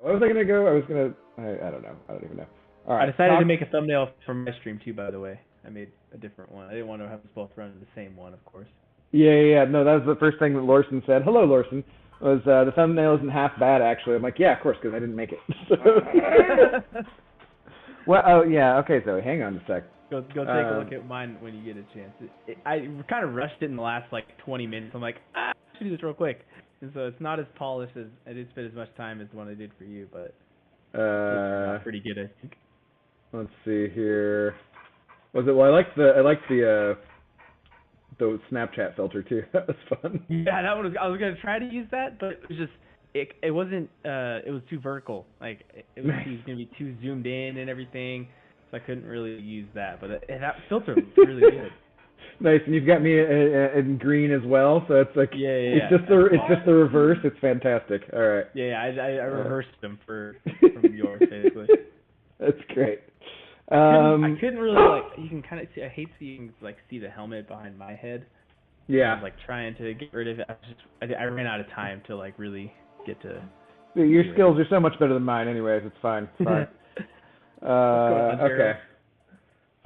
What was I gonna go? I don't know. I don't even know. All I right. decided to make a thumbnail for my stream too, by the way. I made a different one. I didn't want to have us both run the same one, of course. Yeah. No, that was the first thing that Lorson said. Hello, Lorson. Was the thumbnail isn't half bad actually? I'm like, yeah, of course, because I didn't make it. So. Well, oh yeah. Okay, Zoe, hang on a sec. Go take a look at mine when you get a chance. I kind of rushed it in the last like 20 minutes. I'm like, I should do this real quick. And so it's not as polished as I did spend as much time as the one I did for you, but it turned out pretty good, I think. Let's see here. Was it? Well, I liked the Snapchat filter too. That was fun. Yeah, that one was. I was gonna try to use that, but it was just it wasn't. It was too vertical. Like it was gonna be too zoomed in and everything, so I couldn't really use that. But that filter was really good. Nice, and you've got me in green as well, so it's like it's just the reverse. It's fantastic. All right. Yeah, I reversed them from yours basically. That's great. I couldn't really like. You can kind of see. I hate seeing like see the helmet behind my head. Yeah. I was like trying to get rid of it. I ran out of time to like really get to. Your skills are so much better than mine, anyways. It's fine. It's fine. Okay.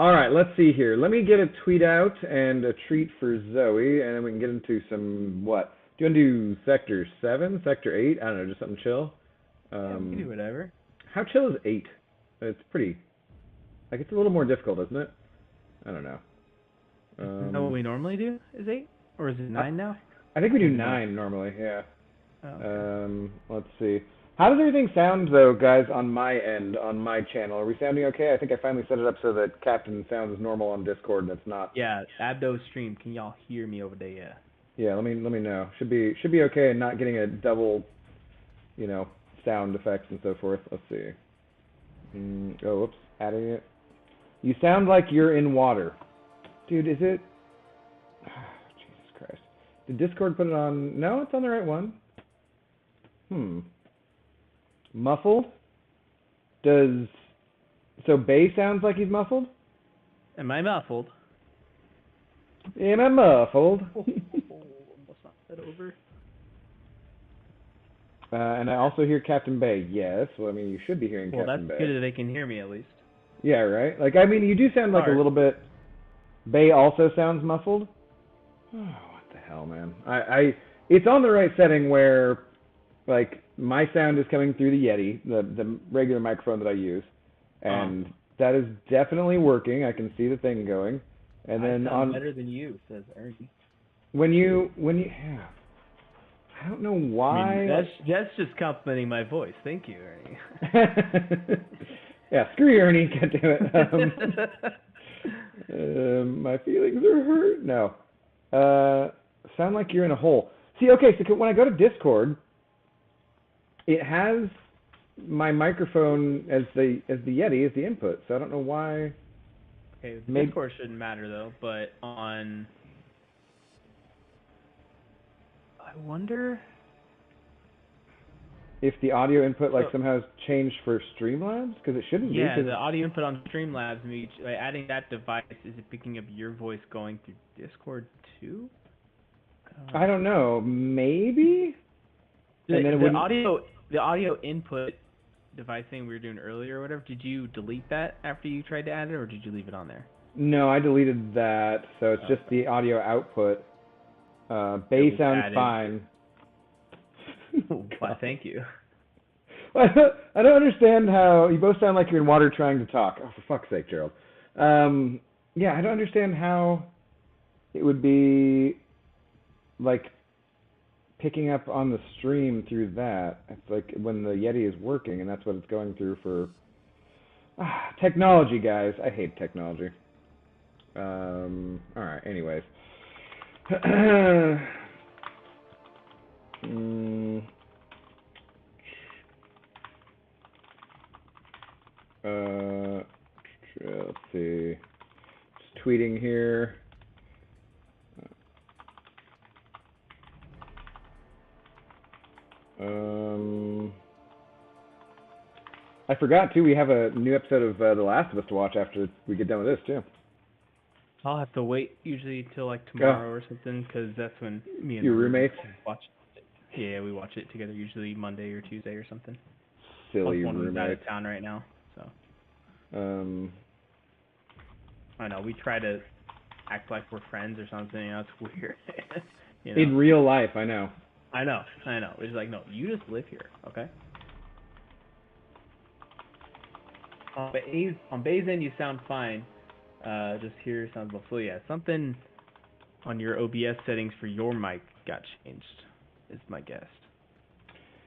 All right. Let's see here. Let me get a tweet out and a treat for Zoe, and then we can get into some what? Do you want to do Sector 7, Sector 8? I don't know, just something chill. We can do whatever. How chill is 8? It's pretty. Like, it's a little more difficult, isn't it? I don't know. Is that what we normally do? Is 8? Or is it 9 now? I think we do 9 normally, yeah. Oh, okay. Let's see. How does everything sound, though, guys, on my end, on my channel? Are we sounding okay? I think I finally set it up so that Captain sounds normal on Discord and it's not. Yeah, Abdo stream. Can y'all hear me over there? Yeah. Yeah, let me know. Should be okay and not getting a double, sound effects and so forth. Let's see. Whoops. Adding it. You sound like you're in water. Dude, is it? Jesus Christ. Did Discord put it on? No, it's on the right one. Muffled? So Bayeee sounds like he's muffled? Am I muffled? Am I muffled? Let's not that over. And I also hear Captain Bayeee. Yes. Well, I mean, you should be hearing Captain Bayeee. Well, that's good that they can hear me at least. Yeah, right? Like, I mean, you do sound like a little bit... Bayeee also sounds muffled? Oh, what the hell, man. It's on the right setting where, like, my sound is coming through the Yeti, the regular microphone that I use. And that is definitely working. I can see the thing going. And then I sound better than you, says Ernie. When you yeah. I don't know why. I mean, that's just complimenting my voice. Thank you, Ernie. Yeah, screw you, Ernie. Can't do it. My feelings are hurt. No. Sound like you're in a hole. See, okay, so when I go to Discord, it has my microphone as the Yeti as the input. So I don't know why. Okay, Discord shouldn't matter though, but on. I wonder if the audio input somehow has changed for Streamlabs, because it shouldn't be. Yeah, the audio input on Streamlabs, by adding that device, is it picking up your voice going through Discord too? I don't know. Maybe. And then the audio input device thing we were doing earlier or whatever. Did you delete that after you tried to add it, or did you leave it on there? No, I deleted that. So it's just the audio output. Bayeee sounds fine. Why, thank you. I don't understand how you both sound like you're in water trying to talk. Oh, for fuck's sake, Gerald. Yeah, I don't understand how it would be like picking up on the stream through that. It's like when the Yeti is working, and that's what it's going through for. Technology, guys. I hate technology. All right. Anyways. Let's see. Just tweeting here. I forgot too. We have a new episode of The Last of Us to watch after we get done with this too. I'll have to wait usually till like tomorrow or something, because that's when me and your roommates watch it. Yeah, we watch it together usually Monday or Tuesday or something. silly one who's out roommate. of town right now, so. I know, we try to act like we're friends or something, you know, it's weird. You know? In real life, I know. I know. It's like, no, you just live here, okay? On Bayee's end, you sound fine. Just here sounds low. So yeah, something on your OBS settings for your mic got changed, is my guess.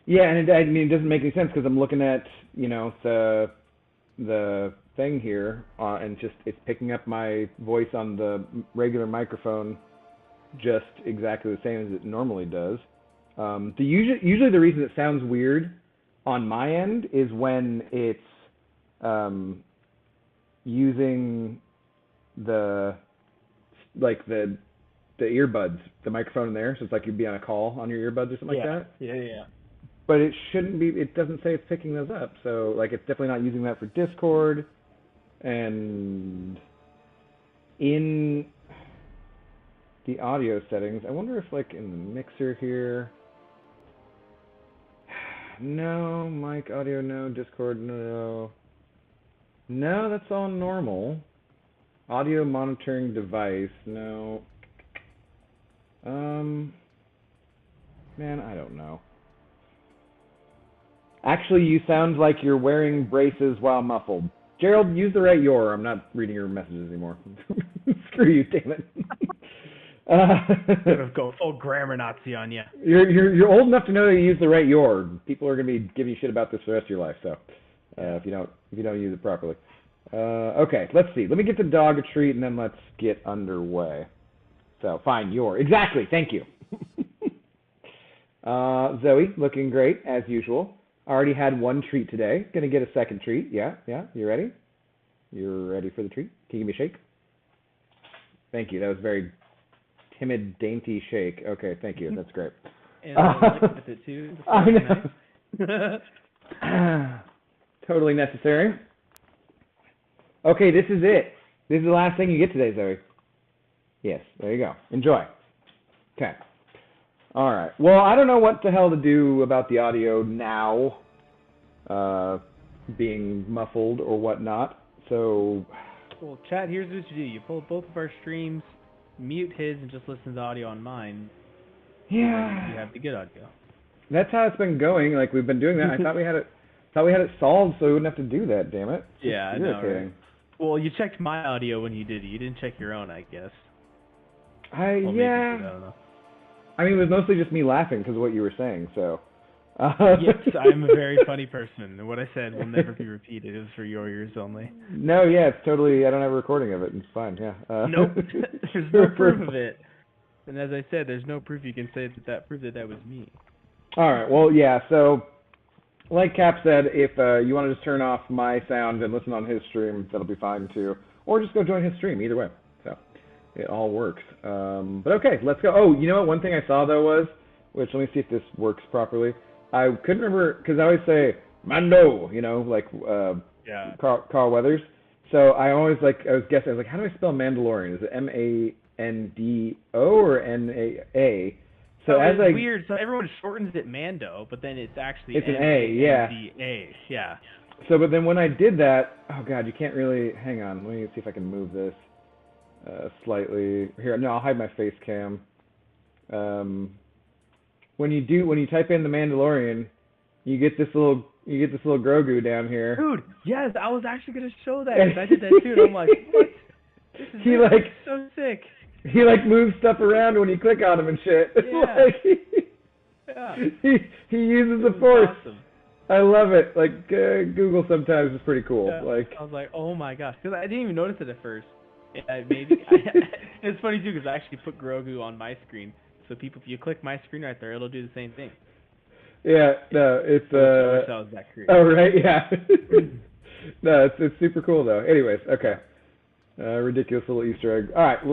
Yeah, and I mean, it doesn't make any sense because I'm looking at, you know, the thing here, and it's picking up my voice on the regular microphone just exactly the same as it normally does. Usually the reason it sounds weird on my end is when it's using the earbuds, the microphone in there, so it's like you'd be on a call on your earbuds or something like that. Yeah. But it shouldn't be. It doesn't say it's picking those up, so like it's definitely not using that for Discord. And in the audio settings, I wonder if like in the mixer here. No, mic audio, no, Discord, no. No, that's all normal. Audio monitoring device, no. Man, I don't know. Actually, you sound like you're wearing braces while muffled. Gerald, use the right your. I'm not reading your messages anymore. Screw you, damn it. Gonna go full grammar Nazi on you. You're old enough to know that you use the right your. People are gonna be giving you shit about this for the rest of your life. So if you don't use it properly. Okay, let's see. Let me get the dog a treat and then let's get underway. So fine, your exactly. Thank you. Zoe, looking great as usual. Already had one treat today. Gonna get a second treat. Yeah. You ready? You're ready for the treat? Can you give me a shake? Thank you. That was very timid, dainty shake. Okay, thank you. That's great. And I like with it too. I know. Nice. Totally necessary. Okay, this is it. This is the last thing you get today, Zoe. Yes, there you go. Enjoy. Okay. All right. Well, I don't know what the hell to do about the audio now being muffled or whatnot. So. Well, chat, here's what you do. You pull both of our streams, mute his, and just listen to the audio on mine. Yeah. You have the good audio. That's how it's been going. Like, we've been doing that. I thought we had it solved so we wouldn't have to do that, damn it. Yeah, I know, right? Well, you checked my audio when you did it. You didn't check your own, I guess. Yeah. Maybe, I don't know. I mean, it was mostly just me laughing because of what you were saying, so. Yes, I'm a very funny person, and what I said will never be repeated. It was for your ears only. No, yeah, it's totally, I don't have a recording of it. It's fine, yeah. Nope. There's no proof of it. And as I said, there's no proof you can say that proof that was me. All right, well, yeah, so like Cap said, if you want to just turn off my sound and listen on his stream, that'll be fine too. Or just go join his stream, either way. So it all works. But okay, let's go. Oh, you know what? One thing I saw, though, was, which let me see if this works properly. I couldn't remember, because I always say, Mando, you know, like Carl Weathers. So I always, I was guessing, I was like, how do I spell Mandalorian? Is it M-A-N-D-O or N-A-A? So it's weird. So everyone shortens it Mando, but then it's actually an A, yeah. M-A-N-D-A, yeah. So, but then when I did that, oh god, you can't really, hang on, let me see if I can move this slightly. Here, no, I'll hide my face cam. When you type in the Mandalorian, you get this little Grogu down here. Dude, yes, I was actually gonna show that because I did that too, and I'm like, what? This is so sick. He moves stuff around when you click on him and shit. Yeah. He uses the Force. Awesome. I love it. Google sometimes is pretty cool. Yeah. I was like, oh my gosh, because I didn't even notice it at first. It's funny too because I actually put Grogu on my screen, so people, if you click my screen right there, it'll do the same thing. Yeah, no, it's I wish I was that creative. Oh right, yeah. No, it's super cool though. Anyways, okay. Ridiculous little Easter egg. All right,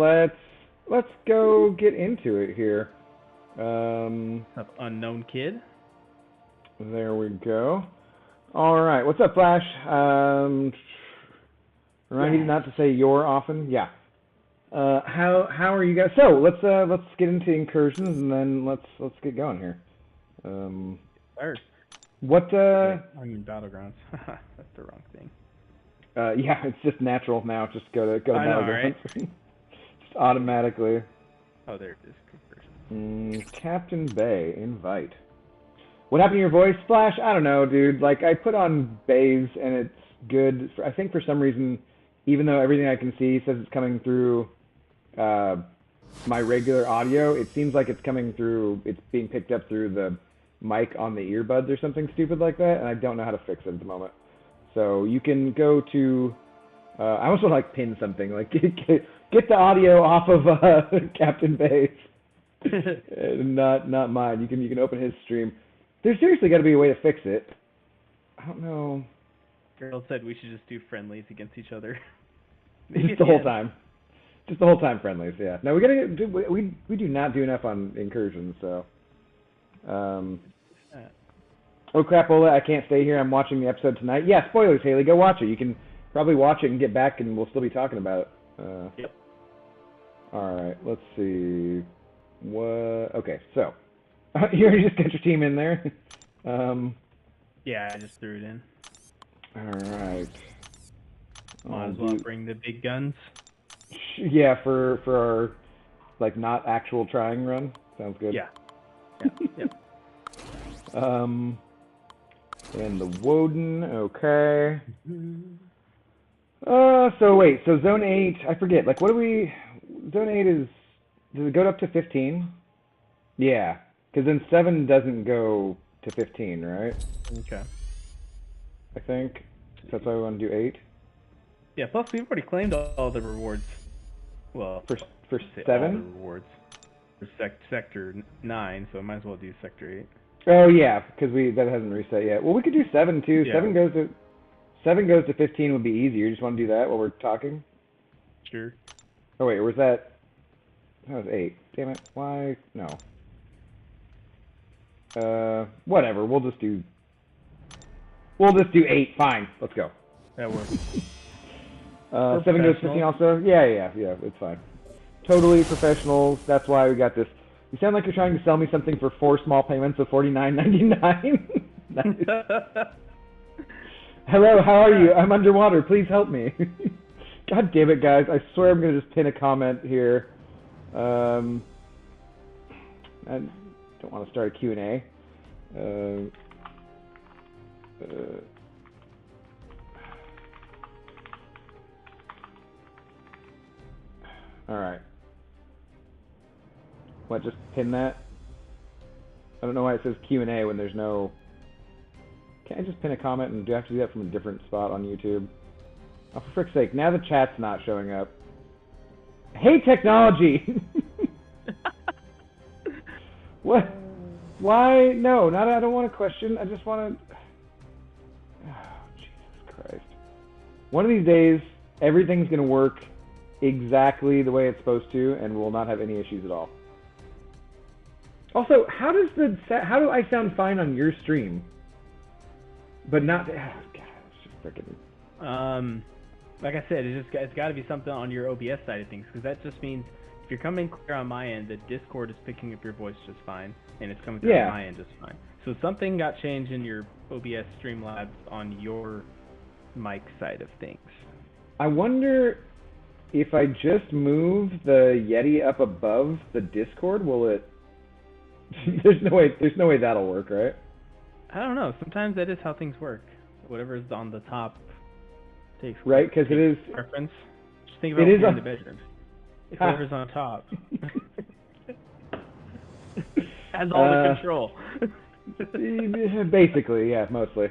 let's go get into it here. Unknown kid. There we go. All right, what's up, Flash? Remind me not to say "you're" often. Yeah. How are you guys? So let's get into incursions and then let's get going here. First. What? I mean Battlegrounds. That's the wrong thing. Yeah, it's just natural now. Just go to Battlegrounds. Right? Just automatically. Oh, there it is. Captain Bay, invite. What happened to your voice, Flash? I don't know, dude. Like, I put on Bayee's and it's good. I think for some reason, even though everything I can see says it's coming through my regular audio, it seems like it's coming through, it's being picked up through the mic on the earbuds or something stupid like that, and I don't know how to fix it at the moment. So you can go to, I almost want to like pin something, like get the audio off of Captain Baye's, not mine. You can open his stream. There's seriously got to be a way to fix it. I don't know. Girl said we should just do friendlies against each other. Just the whole time. Just the whole time friendlies, yeah. No, we do not do enough on incursions, so. Oh crap, Ola, I can't stay here. I'm watching the episode tonight. Yeah, spoilers, Haley. Go watch it. You can probably watch it and get back, and we'll still be talking about it. Yep. All right, let's see. What? Okay, so you already just got your team in there. Yeah, I just threw it in. All right. Might as well bring the big guns. Yeah, for our like not actual trying run. Sounds good. Yeah. Yep. And the Woden, okay. So wait, so Zone 8, I forget, like what do we, Zone 8 is, does it go up to 15? Yeah, because then 7 doesn't go to 15, right? Okay. I think, so that's why we want to do 8. Yeah, plus we've already claimed all the rewards. Well, for 7? All the rewards. For Sector 9, so I might as well do Sector 8. Oh yeah, because that hasn't reset yet. Well, we could do 7 too. Yeah. 7 goes to 15 would be easier. You just want to do that while we're talking? Sure. Oh wait, or was that? That was 8. Damn it! Why? No. Whatever. We'll just do 8. Fine. Let's go. That works. 7 goes to 15 also. Yeah. It's fine. Totally professional. That's why we got this. You sound like you're trying to sell me something for 4 small payments of $49.99. Nice. Hello, how are you? I'm underwater. Please help me. God damn it, guys. I swear I'm going to just pin a comment here. I don't want to start a Q&A. All right. What, just pin that? I don't know why it says Q&A when there's no... Can't I just pin a comment, and do I have to do that from a different spot on YouTube? Oh, for frick's sake, now the chat's not showing up. Hey, technology! What? Why? No, I don't want a question. I just want to... Oh, Jesus Christ. One of these days, everything's going to work exactly the way it's supposed to, and we'll not have any issues at all. Also, how do I sound fine on your stream, but not? Oh, God, it's just freaking. Like I said, it's got to be something on your OBS side of things, because that just means if you're coming clear on my end, the Discord is picking up your voice just fine, and it's coming through on my end just fine. So something got changed in your OBS Streamlabs on your mic side of things. I wonder if I just move the Yeti up above the Discord, will it? There's no way that'll work, right? I don't know. Sometimes that is how things work. Whatever is on the top takes right, because it is preference. Just think about it in the bedroom. If whoever's on top has all the control. Basically, yeah, mostly.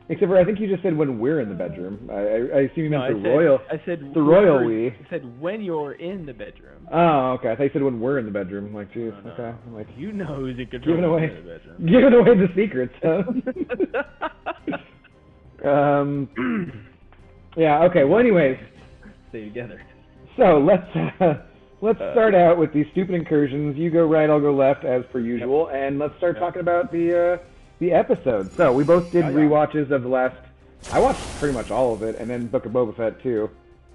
Except for I think you just said when we're in the bedroom. I assume you meant royal. I said the royal we. I said when you're in the bedroom. Oh, okay. I thought you said when we're in the bedroom. I'm like, geez, no. Okay. I'm like, you know who's in control in the bedroom. Giving away the secrets, huh? Yeah. Okay. Well, anyways. Stay together. So let's start out with these stupid incursions. You go right, I'll go left, as per usual, and let's start talking about the episode. So we both did rewatches of the last. I watched pretty much all of it, and then Book of Boba Fett too.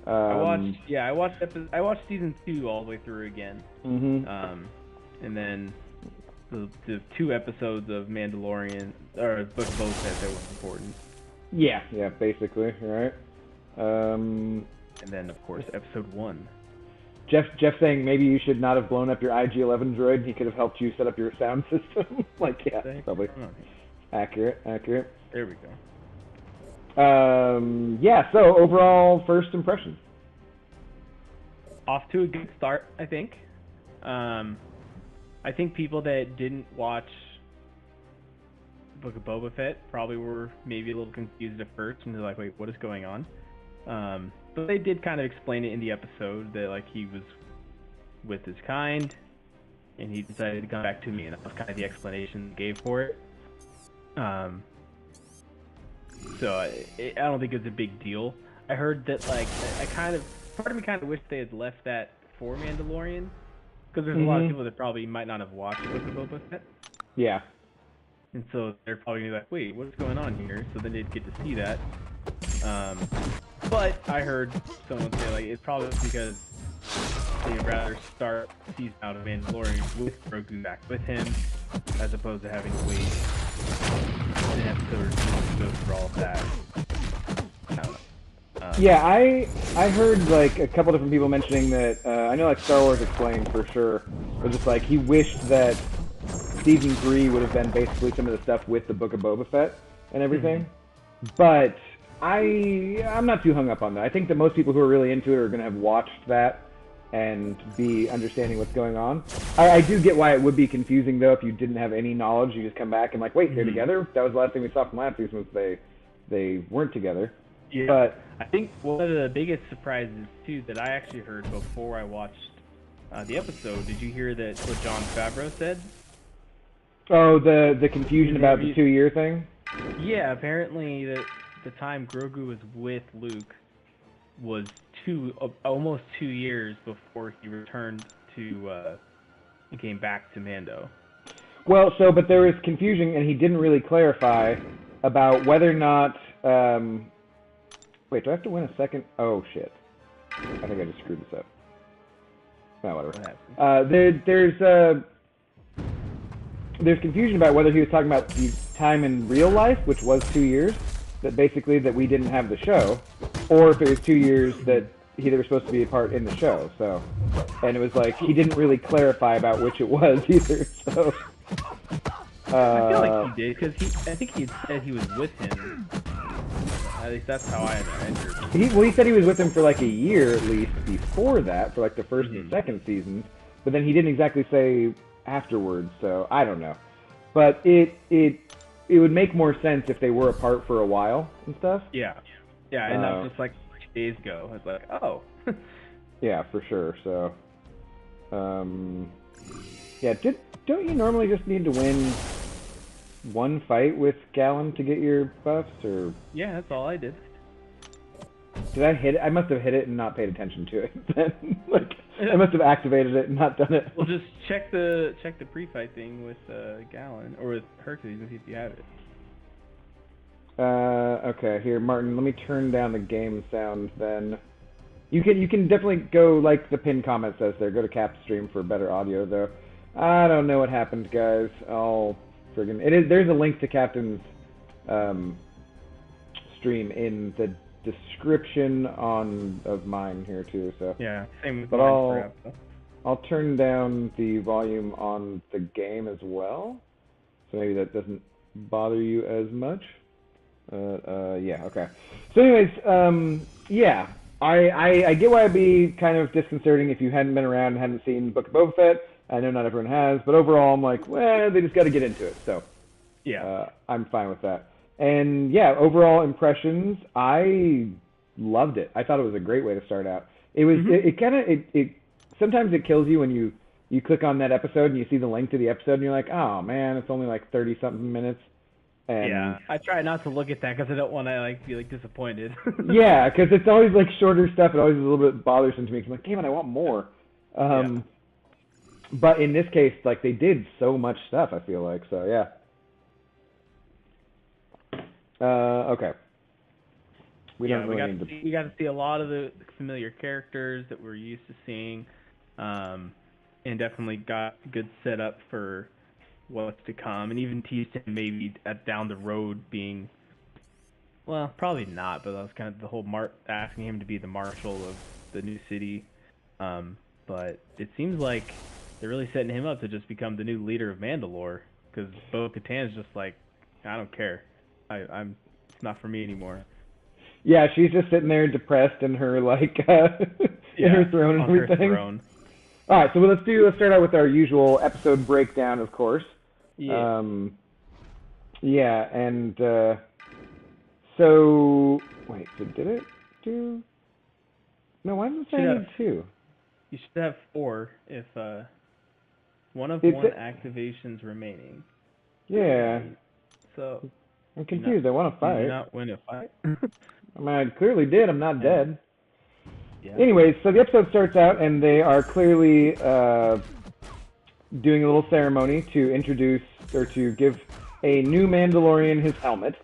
I watched season 2 all the way through again. Mm-hmm. And then the 2 episodes of Mandalorian or Book of Boba Fett that were important. Yeah, basically, right. And then of course episode 1. Jeff saying maybe you should not have blown up your IG-11 droid. He could have helped you set up your sound system. Like, yeah, probably. Accurate. There we go. Yeah, so overall, first impressions. Off to a good start, I think. I think people that didn't watch Book of Boba Fett probably were maybe a little confused at first, and they're like, wait, what is going on? But they did kind of explain it in the episode that, like, he was with his kind, and he decided to come back to me, and that was kind of the explanation they gave for it. So I don't think it's a big deal. I heard that, like, part of me kind of wished they had left that for Mandalorian, because there's a lot of people that probably might not have watched Book of Boba Fett. Yeah. And so they're probably gonna be like, wait, what's going on here? So then they'd get to see that. But I heard someone say, like, it's probably because they'd rather start the season out of Mandalorian with Grogu back with him, as opposed to having to wait an episode or 2 to go through all of that. I don't know. Yeah, I heard, like, a couple different people mentioning that, I know, like, Star Wars Explained for sure, was just like, he wished that Season 3 would have been basically some of the stuff with the Book of Boba Fett and everything. But I'm not too hung up on that. I think that most people who are really into it are going to have watched that and be understanding what's going on. I do get why it would be confusing, though, if you didn't have any knowledge. You just come back and, like, wait, they're together? That was the last thing we saw from last season was they weren't together. Yeah, but I think one of the biggest surprises, too, that I actually heard before I watched the episode, did you hear that what Jon Favreau said? Oh, the confusion about the 2-year thing? Yeah, apparently the time Grogu was with Luke was almost 2 years before he returned to, he came back to Mando. Well, but there was confusion, and he didn't really clarify about whether or not, wait, do I have to win a second? Oh, shit. I think I just screwed this up. No, whatever. There's confusion about whether he was talking about the time in real life, which was 2 years, that basically that we didn't have the show, or if it was 2 years that they were supposed to be a part in the show. So, and it was like he didn't really clarify about which it was either. So, I feel like he did because I think he said he was with him. At least that's how I entered. He said he was with him for like a year at least before that, for like the first and second seasons, but then he didn't exactly say afterwards, so I don't know. But it would make more sense if they were apart for a while and stuff. Yeah, and not just like 2 days ago. It's like, oh. Yeah, for sure. So, yeah, don't you normally just need to win one fight with Gallon to get your buffs, or? Yeah, that's all I did. Did I hit it? I must have hit it and not paid attention to it. Then, like, I must have activated it and not done it. Well, just check the pre-fight thing with Gallon or with Hercules and see if you have it. Okay, here, Martin. Let me turn down the game sound. Then you can definitely go like the pinned comment says there. Go to Cap's stream for better audio, though. I don't know what happened, guys. There's a link to Captain's stream in the description of mine here too. So yeah, same with but mine. I'll turn down the volume on the game as well, so maybe that doesn't bother you as much. Yeah, okay. So anyways, yeah, I get why it'd be kind of disconcerting if you hadn't been around and hadn't seen Book of Boba Fett. I know not everyone has, but overall I'm like, well, they just got to get into it. So yeah, I'm fine with that. And yeah, overall impressions, I loved it. I thought it was a great way to start out. It was it sometimes it kills you when you click on that episode and you see the link to the episode and you're like, oh man, it's only like 30-something minutes. And yeah, I try not to look at that because I don't want to like be like disappointed. Yeah, because it's always like shorter stuff. It always is a little bit bothersome to me. I'm like, damn it, I want more. But in this case, like they did so much stuff. I feel like so. Yeah. Okay. We got to see a lot of the familiar characters that we're used to seeing, and definitely got good setup for what's to come, and even teased him maybe down the road being, well, probably not, but that was kind of the whole asking him to be the marshal of the new city. But it seems like they're really setting him up to just become the new leader of Mandalore, because Bo-Katan's just like, I don't care, it's not for me anymore. Yeah, she's just sitting there depressed in her in her throne and everything. Her throne. All right, so let's start out with our usual episode breakdown, of course. Yeah. Yeah, and so wait, so did it do? No, why does it say I need 2? You should have 4 if one activation's remaining. Yeah. So I'm confused. I want to fight. Did you not win a fight? I mean, I clearly did. I'm not dead. Yeah. Anyways, so the episode starts out, and they are clearly doing a little ceremony to introduce or to give a new Mandalorian his helmet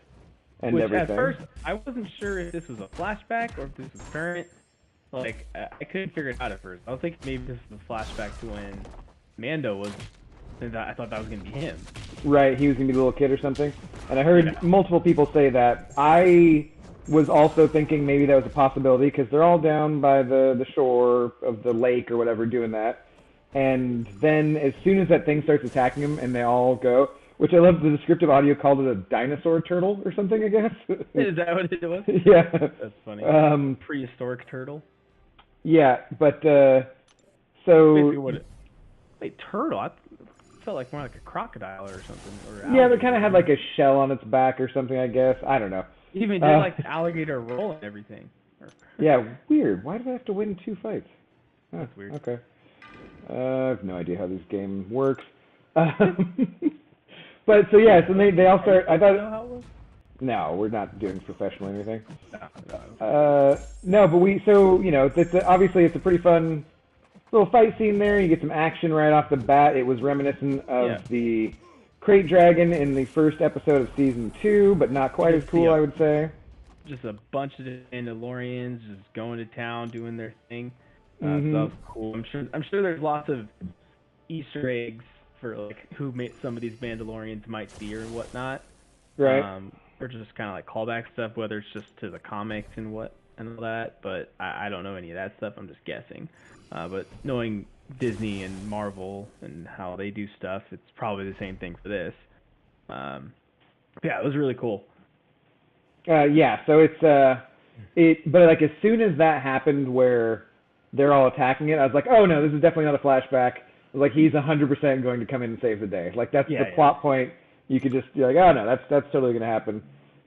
and everything. At first, I wasn't sure if this was a flashback or if this was current. Like, I couldn't figure it out at first. I was thinking maybe this was a flashback to when Mando was. I thought that was going to be him. Right, he was going to be the little kid or something. And I heard multiple people say that. I was also thinking maybe that was a possibility because they're all down by the shore of the lake or whatever doing that. And then as soon as that thing starts attacking them and they all go, which I love the descriptive audio called it a dinosaur turtle or something, I guess. Is that what it was? Yeah. That's funny. Prehistoric turtle? Yeah, but so... Wait, turtle? I felt like more like a crocodile or something. Yeah, they kind of had like a shell on its back or something, I guess. I don't know. Even did like the alligator roll and everything. Yeah, weird. Why do they have to win 2 fights? Oh, that's weird. Okay. I have no idea how this game works. But so yeah, so they all start. I thought. No, we're not doing professional or anything. No, but obviously it's a pretty fun little fight scene there. You get some action right off the bat. It was reminiscent of the Crate Dragon in the first episode of season 2, but not quite as cool, I would say. Just a bunch of Mandalorians just going to town, doing their thing. So that was cool. I'm sure there's lots of Easter eggs for like who some of these Mandalorians might be or whatnot. Right. Or just kind of like callback stuff, whether it's just to the comics and all that. But I don't know any of that stuff. I'm just guessing. But knowing Disney and Marvel and how they do stuff, it's probably the same thing for this. Yeah, it was really cool. Yeah, so but like as soon as that happened where they're all attacking it, I was like, oh no, this is definitely not a flashback. Like he's 100% going to come in and save the day. Like that's the plot point. You could just be like, oh no, that's totally going to happen.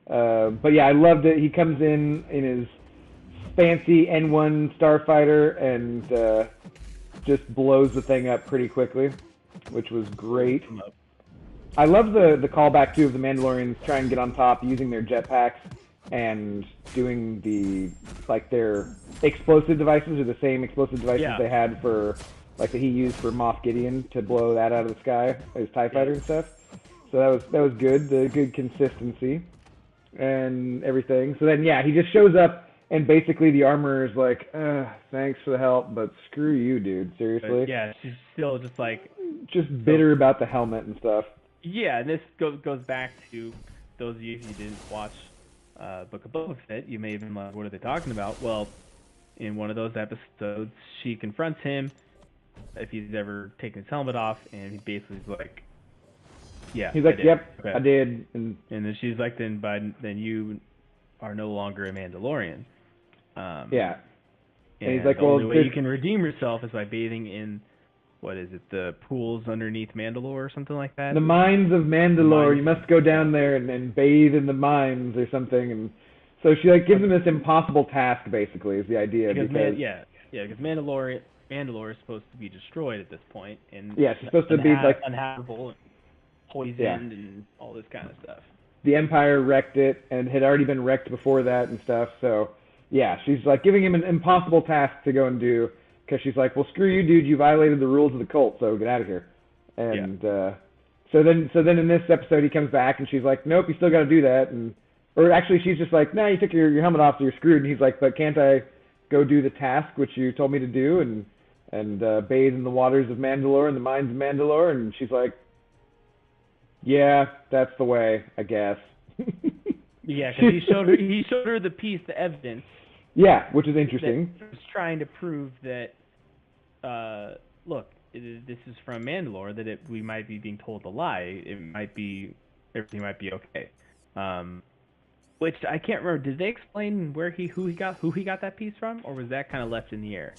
But yeah, I loved it. He comes in his fancy N1 starfighter and just blows the thing up pretty quickly, which was great. I love the callback too of the Mandalorians trying to get on top using their jetpacks and doing their explosive devices are the same explosive devices they had for that he used for Moff Gideon to blow that out of the sky, his TIE fighter and stuff. So that was good, the good consistency and everything. So then he just shows up and basically the armorer is like, thanks for the help, but screw you, dude. Seriously. Yeah, she's still just like bitter about the helmet and stuff. Yeah, and this goes back to those of you who didn't watch Book of Boba Fett. You may have been like, what are they talking about? Well, in one of those episodes, she confronts him if he's ever taken his helmet off, and he basically is like, yeah. He's like, yep, okay. I did. And then she's like, then you are no longer a Mandalorian. Yeah. And he's like, the only way you can redeem yourself is by bathing in, what is it, the pools underneath Mandalore or something like that? The mines of Mandalore. You must go down there and bathe in the mines or something. And so she gives him this impossible task, basically, is the idea. Because Mandalore is supposed to be destroyed at this point. And yeah, it's supposed to be uninhabitable and poisoned and all this kind of stuff. The Empire wrecked it and had already been wrecked before that and stuff. So yeah, she's giving him an impossible task to go and do. Because she's like, well, screw you, dude. You violated the rules of the cult, so get out of here. And so then in this episode, he comes back, and she's like, nope, you still got to do that. Or actually, she's just like, nah, you took your helmet off, so you're screwed. And he's like, but can't I go do the task which you told me to do and bathe in the waters of Mandalore and the mines of Mandalore? And she's like, Yeah, that's the way, I guess. Yeah, because he showed her the piece, the evidence. Yeah, which is interesting. That was trying to prove that, look, this is from Mandalore. That we might be being told a lie. Everything might be okay. Which I can't remember. Did they explain who he got that piece from, or was that kind of left in the air?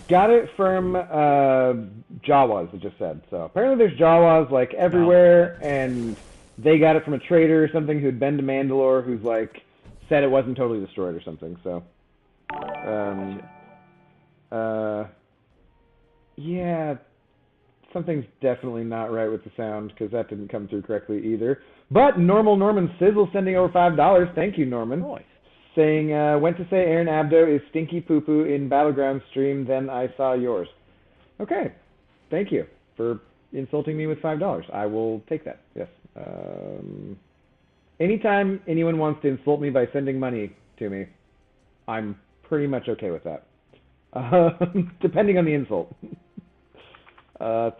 Got it from Jawas, it just said. So apparently there's Jawas like everywhere, and they got it from a trader or something who'd been to Mandalore, who's like said it wasn't totally destroyed or something. So, yeah, something's definitely not right with the sound because that didn't come through correctly either. But Norman Sizzle sending over $5. Thank you, Norman. Nice. Saying, went to say Aaron Abdo is stinky poo-poo in Battleground stream, then I saw yours. Okay. Thank you for insulting me with $5. I will take that, yes. Anytime anyone wants to insult me by sending money to me, I'm pretty much okay with that. Depending on the insult.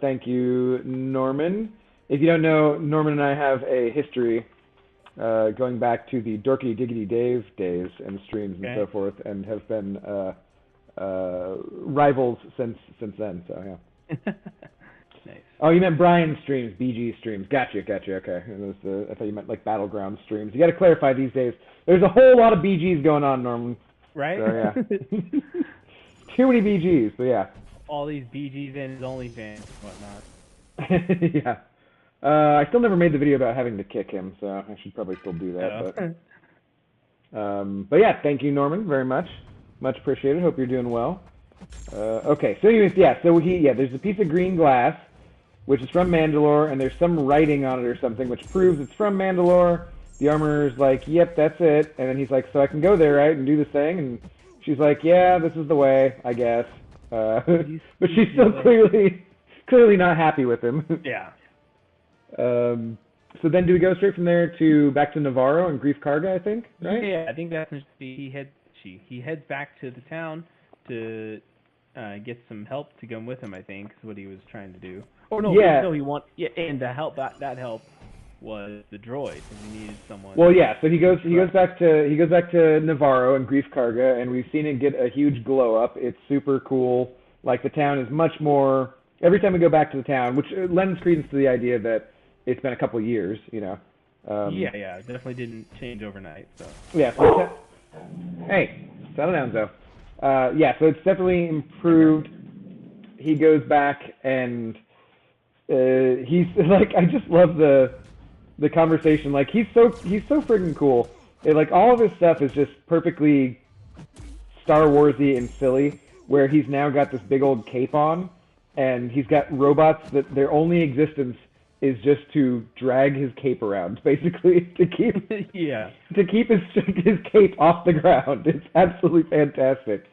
Thank you, Norman. If you don't know, Norman and I have a history going back to the Dorky Diggity Dave days and streams and so forth, and have been rivals since then. So yeah. Nice. Oh, you meant Brian streams, BG streams. Gotcha. Okay. I thought you meant like Battleground streams. You got to clarify these days. There's a whole lot of BGs going on, Norman. Right. So yeah. Too many BGs. So yeah. All these BGs and his OnlyFans and whatnot. Yeah. I still never made the video about having to kick him, so I should probably still do that. But yeah, thank you, Norman, very much. Much appreciated. Hope you're doing well. Okay, so anyways, yeah, so there's a piece of green glass, which is from Mandalore, and there's some writing on it or something, which proves it's from Mandalore. The armorer's like, yep, that's it. And then he's like, so I can go there, right, and do this thing? And she's like, yeah, this is the way, I guess. But she's still clearly not happy with him. Yeah. So then do we go straight from there back to Navarro and Grief Karga, I think, right? Yeah, I think that's he heads back to the town to get some help to come with him, I think, is what he was trying to do. Or no, and the help that help was the droid, because he needed someone. Well, yeah, so he goes back to Navarro and Grief Karga, and we've seen it get a huge glow up. It's super cool. Like, the town is much more, every time we go back to the town, which lends credence to the idea that it's been a couple years, you know. Yeah, it definitely didn't change overnight. So. Yeah. Hey, settle down, Zoe. Yeah, so it's definitely improved. He goes back and he's like, I just love the conversation. Like, he's so freaking cool. Like, all of his stuff is just perfectly Star Warsy and silly. Where he's now got this big old cape on, and he's got robots that their only existence is just to drag his cape around, basically, to keep his cape off the ground. It's absolutely fantastic.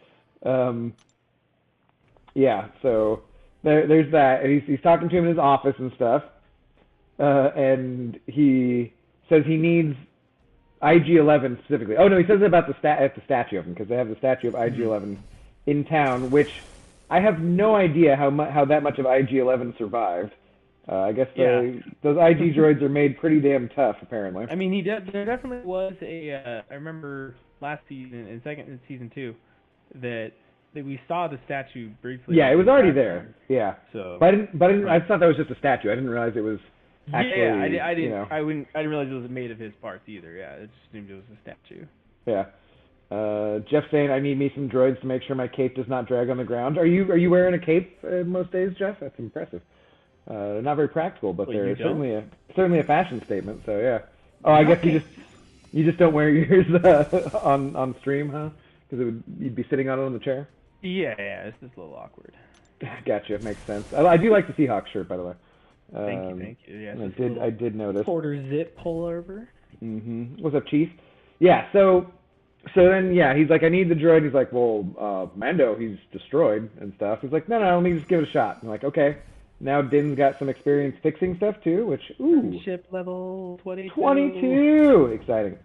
Yeah, so there's that, and he's talking to him in his office and stuff, and he says he needs IG-11 specifically. Oh no, he says it about the statue of him, because they have the statue of IG-11 in town, which I have no idea how that much of IG-11 survived. I guess those IG droids are made pretty damn tough, apparently. I mean, there definitely was I remember last season, in season 2, that we saw the statue briefly. Yeah, it was already there. Yeah. So. But I thought that was just a statue. I didn't realize it was actually. Yeah, I didn't. You know. I didn't realize it was made of his parts either. Yeah, it just seemed it was a statue. Yeah. Jeff saying I need me some droids to make sure my cape does not drag on the ground. Are you wearing a cape most days, Jeff? That's impressive. Not very practical, but they're certainly a fashion statement. So yeah. Oh, I guess you just don't wear yours on stream, huh? Because you'd be sitting on it on the chair. Yeah, it's just a little awkward. Gotcha, makes sense. I do like the Seahawks shirt, by the way. Thank you. Yeah, I did notice. Quarter zip pullover. What's up, Chief? Yeah. So then, he's like, I need the droid. He's like, well, Mando, he's destroyed and stuff. He's like, no, let me just give it a shot. I'm like, okay. Now Din's got some experience fixing stuff too, which, ooh. Friendship level 22. 22! Exciting.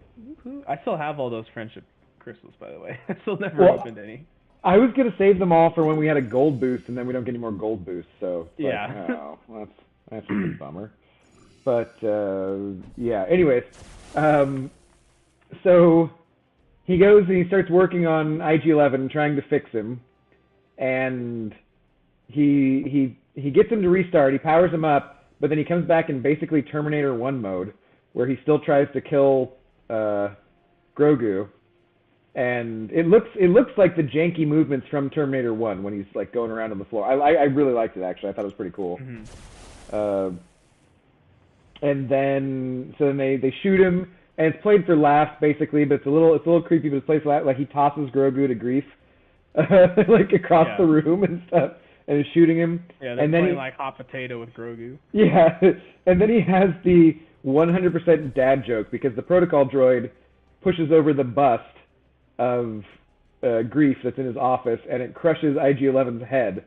I still have all those friendship crystals, by the way. I still never opened any. I was going to save them all for when we had a gold boost, and then we don't get any more gold boosts, so. Yeah. Like, oh, that's a big bummer. But yeah. Anyways, so he goes and he starts working on IG-11, trying to fix him, and he gets him to restart. He powers him up, but then he comes back in basically Terminator 1 mode, where he still tries to kill Grogu. And it looks like the janky movements from Terminator 1 when he's like going around on the floor. I really liked it, actually. I thought it was pretty cool. Mm-hmm. And then they shoot him, and it's played for laughs basically, but it's a little creepy. But it's played for laughs. Like he tosses Grogu to Grief, like across the room and stuff, and is shooting him. Yeah, they're playing like hot potato with Grogu. Yeah, and then he has the 100% dad joke because the protocol droid pushes over the bust of Grief that's in his office, and it crushes IG-11's head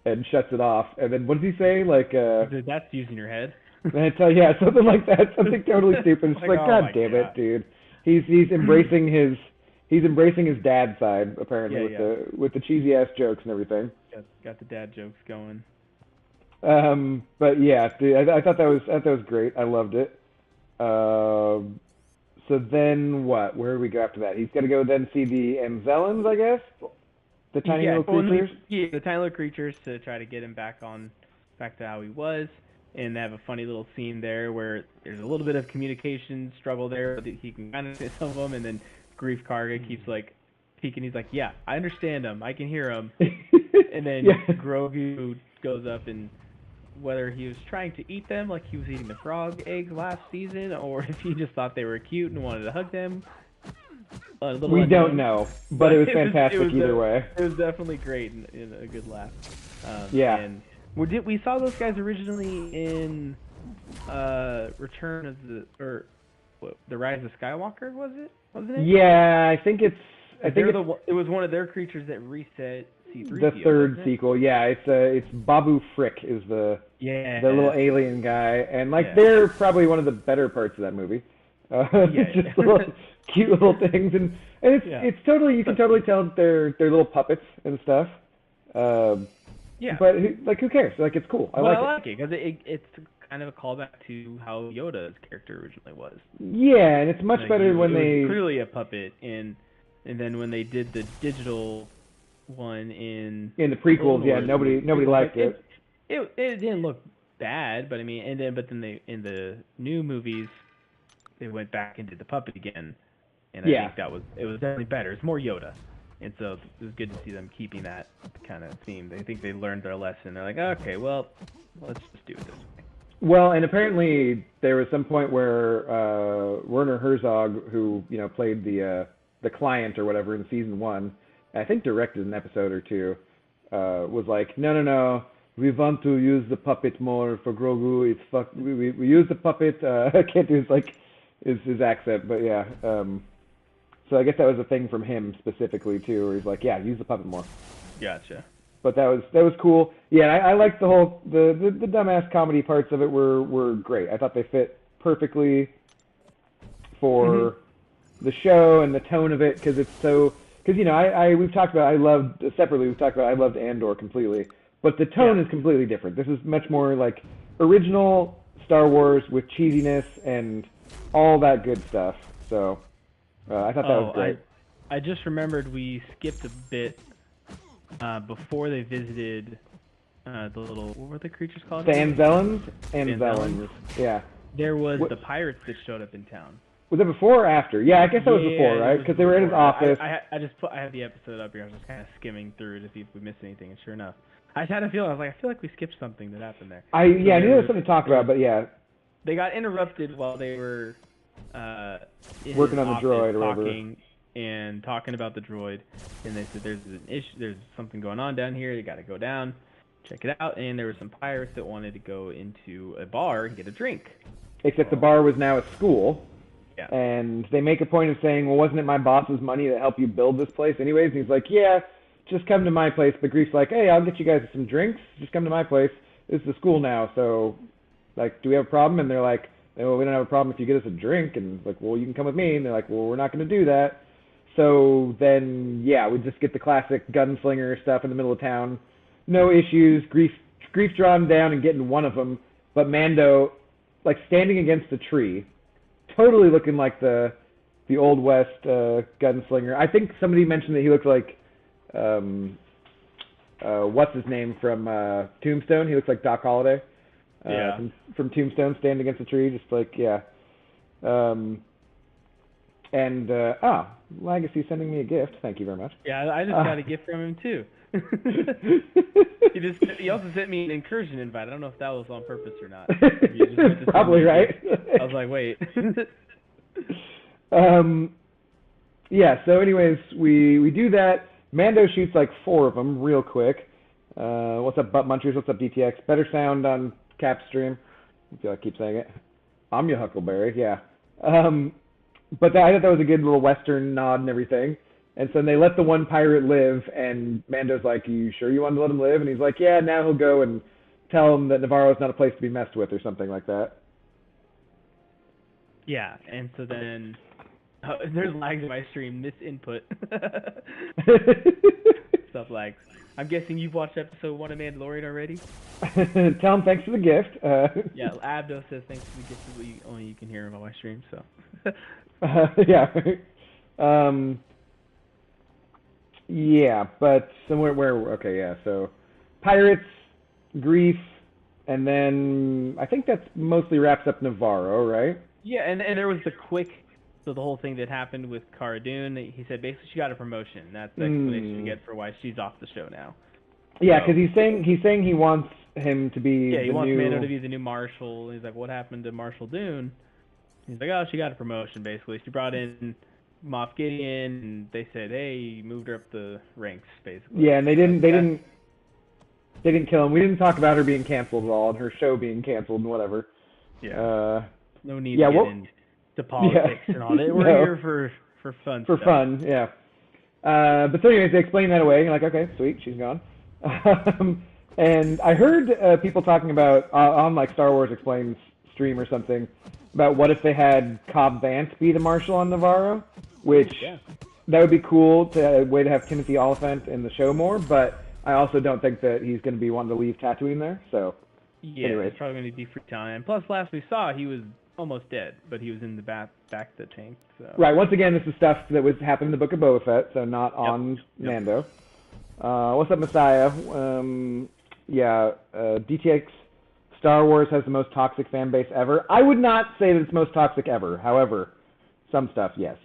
and shuts it off. And then what does he say? Like, that's using your head. Yeah, something like that. Something totally stupid. It's like, God damn it, dude. He's embracing his dad side apparently with the cheesy ass jokes and everything. Got the dad jokes going. But yeah, dude, I thought that was great. I loved it. So then what? Where do we go after that? He's gonna go then see the Anzellans, I guess. The tiny little creatures. The tiny little creatures to try to get him back to how he was. And they have a funny little scene there where there's a little bit of communication struggle there. He can kind of say some of them, and then Grief Karga keeps like peeking. He's like, "Yeah, I understand him. I can hear him." And then Grogu goes up, and whether he was trying to eat them like he was eating the frog eggs last season, or if he just thought they were cute and wanted to hug them, we don't know. But it was fantastic either way. It was definitely great and a good laugh. Yeah. And we saw those guys originally in Return of the Rise of Skywalker, wasn't it? Yeah, I think it was one of their creatures that reset C-3PO. The third sequel, yeah. It's Babu Frick is the little alien guy, and they're probably one of the better parts of that movie. Just little cute little things, and it's totally, you can totally tell they're little puppets and stuff. Yeah. But who cares? Like, it's cool. I like it because it's kind of a callback to how Yoda's character originally was. Yeah, and it's much better when they was clearly a puppet, and then when they did the digital one in the prequels, nobody liked it. It didn't look bad, but I mean, but then they in the new movies they went back and did the puppet again, and I think it was definitely better. It's more Yoda. And so it was good to see them keeping that kind of theme. They think they learned their lesson. They're like, okay, well, let's just do it this way. Well, and apparently there was some point where Werner Herzog, who played the client or whatever in season 1, I think directed an episode or two, was like, no, we want to use the puppet more for Grogu. We use the puppet. I can't do his accent, but yeah. So I guess that was a thing from him specifically too, where he's like, yeah, use the puppet more. Gotcha. But that was cool. Yeah, I liked the whole the dumbass comedy parts of it were great. I thought they fit perfectly for the show and the tone of it, because we've talked about I loved Andor completely, but the tone is completely different. This is much more like original Star Wars with cheesiness and all that good stuff. So. I thought that was great. I just remembered we skipped a bit before they visited the little, what were the creatures called? The Anzellans. Yeah. There was the pirates that showed up in town. Was it before or after? Yeah, I guess that was before, right? Because they were in his office. I have the episode up here. I was just kind of skimming through to see if we missed anything, and sure enough, I just had a feeling. I feel like we skipped something that happened there. I knew there was something to talk about, but yeah. They got interrupted while they were working on the droid or whatever, talking about the droid, and they said there's something going on down here. You got to go down, check it out. And there were some pirates that wanted to go into a bar and get a drink. Except the bar was now a school. Yeah. And they make a point of saying, well, wasn't it my boss's money that helped you build this place anyways? And he's like, yeah, just come to my place. But Grief's like, hey, I'll get you guys some drinks. Just come to my place. This is the school now, so do we have a problem? And they're like, well, we don't have a problem if you get us a drink. And like, well, you can come with me. And they're like, well, we're not going to do that. So then, we just get the classic gunslinger stuff in the middle of town. No issues. Grief drawing down and getting one of them. But Mando like standing against a tree, totally looking like the Old West gunslinger. I think somebody mentioned that he looks like what's his name from Tombstone. He looks like Doc Holliday. From Tombstone, standing against a tree, just like Legacy sending me a gift. Thank you very much. Yeah, I just got a gift from him too. He also sent me an incursion invite. I don't know if that was on purpose or not. Probably right. I was like, wait. Yeah. So, anyways, we do that. Mando shoots like 4 of them real quick. What's up, Butt Munchers? What's up, DTX? Better sound on Cap Stream. I feel like I keep saying it. I'm your Huckleberry. Yeah. But I thought that was a good little Western nod and everything. And so they let the one pirate live, and Mando's like, you sure you want to let him live? And he's like, yeah, now he'll go and tell him that Navarro's not a place to be messed with or something like that. Yeah, and so then there's lags in my stream, misinput. Stuff lags. I'm guessing you've watched episode 1 of Mandalorian already? Tell him thanks for the gift. Yeah, Abdo says thanks for the gift, only you can hear him on my stream, so. Yeah. Yeah, but somewhere okay, yeah. So pirates, Grief, and then I think that's mostly wraps up Navarro, right? Yeah, and there was the the whole thing that happened with Cara Dune. He said basically she got a promotion. That's the explanation you get for why she's off the show now. Yeah, because he's saying he wants him to be. Yeah, he wants Mando to be the new Marshal. He's like, what happened to Marshal Dune? He's like, oh, she got a promotion basically. She brought in Moff Gideon, and they said, hey, moved her up the ranks, basically. Yeah, and they didn't kill him. We didn't talk about her being canceled at all, and her show being canceled and whatever. Yeah. No need to get into politics and all that. We're here for fun. For fun, yeah. But so anyways, they explain that away. You're like, okay, sweet, she's gone. And I heard people talking about on like Star Wars Explains stream or something about what if they had Cobb Vanth be the Marshal on Navarro, which that would be cool way to have Timothy Oliphant in the show more, but I also don't think that he's going to be wanting to leave Tatooine there, so. Yeah, anyways. It's probably going to be free time. And plus, last we saw, he was almost dead, but he was in the back of the tank, so. Right, once again, this is stuff that was happened in the Book of Boba Fett, so not on Mando. What's up, Messiah? DTX Star Wars has the most toxic fan base ever. I would not say that it's most toxic ever. However, some stuff, yes.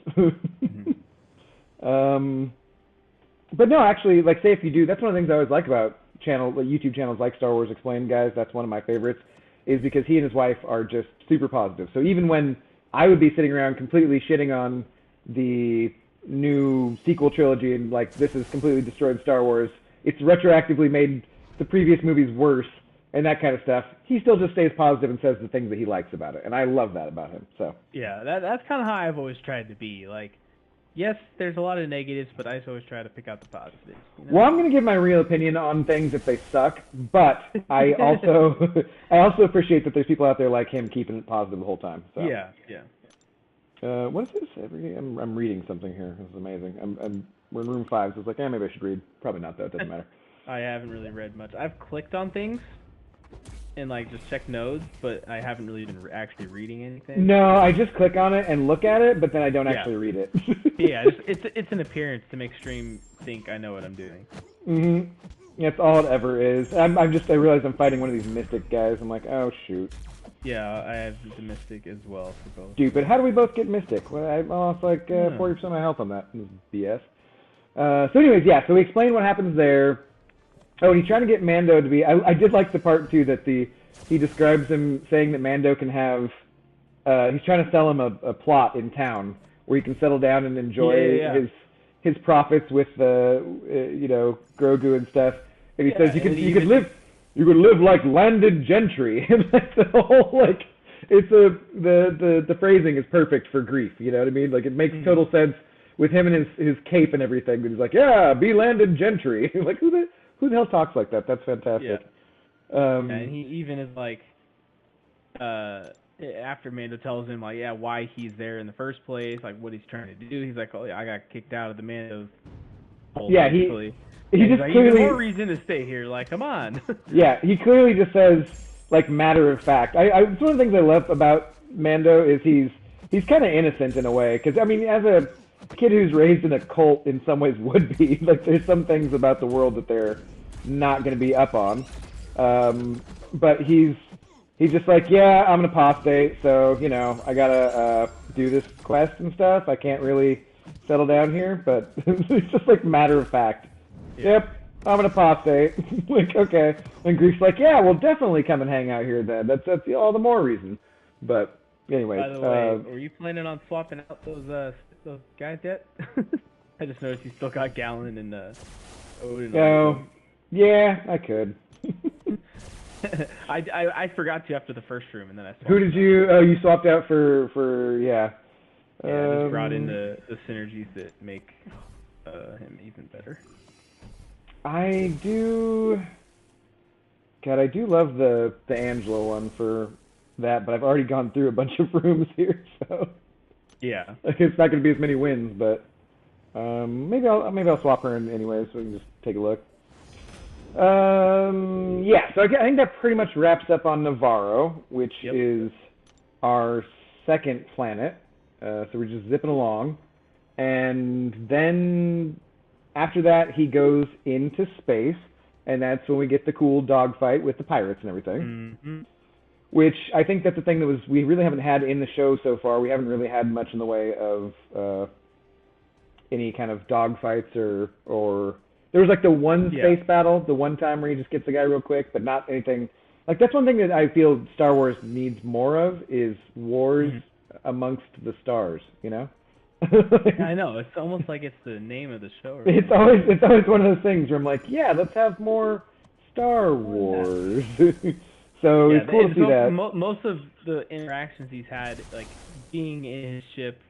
But no, actually, like, say if you do, that's one of the things I always like about YouTube channels like Star Wars Explained, guys. That's one of my favorites, is because he and his wife are just super positive. So even when I would be sitting around completely shitting on the new sequel trilogy and like, this has completely destroyed Star Wars, it's retroactively made the previous movies worse, and that kind of stuff, he still just stays positive and says the things that he likes about it, and I love that about him. So yeah, that's kind of how I've always tried to be. Like, yes, there's a lot of negatives, but I always try to pick out the positives. You know? Well, I'm gonna give my real opinion on things if they suck, but I also appreciate that there's people out there like him keeping it positive the whole time. So. Yeah. What is this? I'm reading something here. This is amazing. We're in room 5, so it's like, maybe I should read. Probably not though. It doesn't matter. I haven't really read much. I've clicked on things and like just checked nodes, but I haven't really been actually reading anything. No, I just click on it and look at it, but then I don't actually read it. Yeah, it's an appearance to make stream think I know what I'm doing. Mhm. That's all it ever is. I realize I'm fighting one of these Mystic guys. I'm like, oh shoot. Yeah, I have the Mystic as well for both. Stupid. How do we both get Mystic? Well, I lost like 40% of my health on that. This is BS. So anyways, yeah. So we explain what happens there. Oh, and he's trying to get Mando to be... I did like the part, too, that he describes him saying that Mando can have... he's trying to sell him a plot in town where he can settle down and enjoy his profits with, Grogu and stuff. And he says you could live like landed gentry. And like the whole, like... It's the phrasing is perfect for Grief, you know what I mean? Like, it makes total sense with him and his cape and everything. But he's like, yeah, be landed gentry. Like, who the hell talks like that? That's fantastic. Yeah. And he even is like, after Mando tells him, like, why he's there in the first place, like, what he's trying to do, he's like, oh, yeah, I got kicked out of the Mando's hole, he just like, clearly... even more reason to stay here, like, come on. Yeah, he clearly just says, like matter of fact. It's one of the things I love about Mando is he's kind of innocent in a way. Because I mean, as a kid who's raised in a cult, in some ways would be like there's some things about the world that they're not going to be up on. But he's just like, yeah, I'm an apostate, so you know I gotta do this quest and stuff. I can't really settle down here, but it's just like matter of fact. Yeah. Yep, I'm an apostate. Like, okay. And Greek's like, yeah, we'll definitely come and hang out here then. That's all the more reason. But anyway. By the way, were you planning on swapping out those guys yet? I just noticed you still got Gallon and Odin. Oh, yeah, I could. I forgot to after the first room, and then I swapped. Who did you? Oh, you swapped out for yeah. Yeah, I just brought in the synergies that make him even better. I do. God, I do love the Angelo one for that, but I've already gone through a bunch of rooms here, so yeah, it's not going to be as many wins. But maybe I'll swap her in anyway, so we can just take a look. Yeah, so I think that pretty much wraps up on Navarro, which is our second planet. So we're just zipping along, and then after that he goes into space, and that's when we get the cool dogfight with the pirates and everything. Mm-hmm. Which I think that's the thing that we really haven't had in the show so far. We haven't really had much in the way of any kind of dogfights or there was like the one space battle, the one time where he just gets the guy real quick, but not anything. Like that's one thing that I feel Star Wars needs more of is wars amongst the stars, you know? I know, it's almost like it's the name of the show. Right? It's always one of those things where I'm like, yeah, let's have more Star Wars. So it's cool to see that. Most of the interactions he's had, like being in his ship,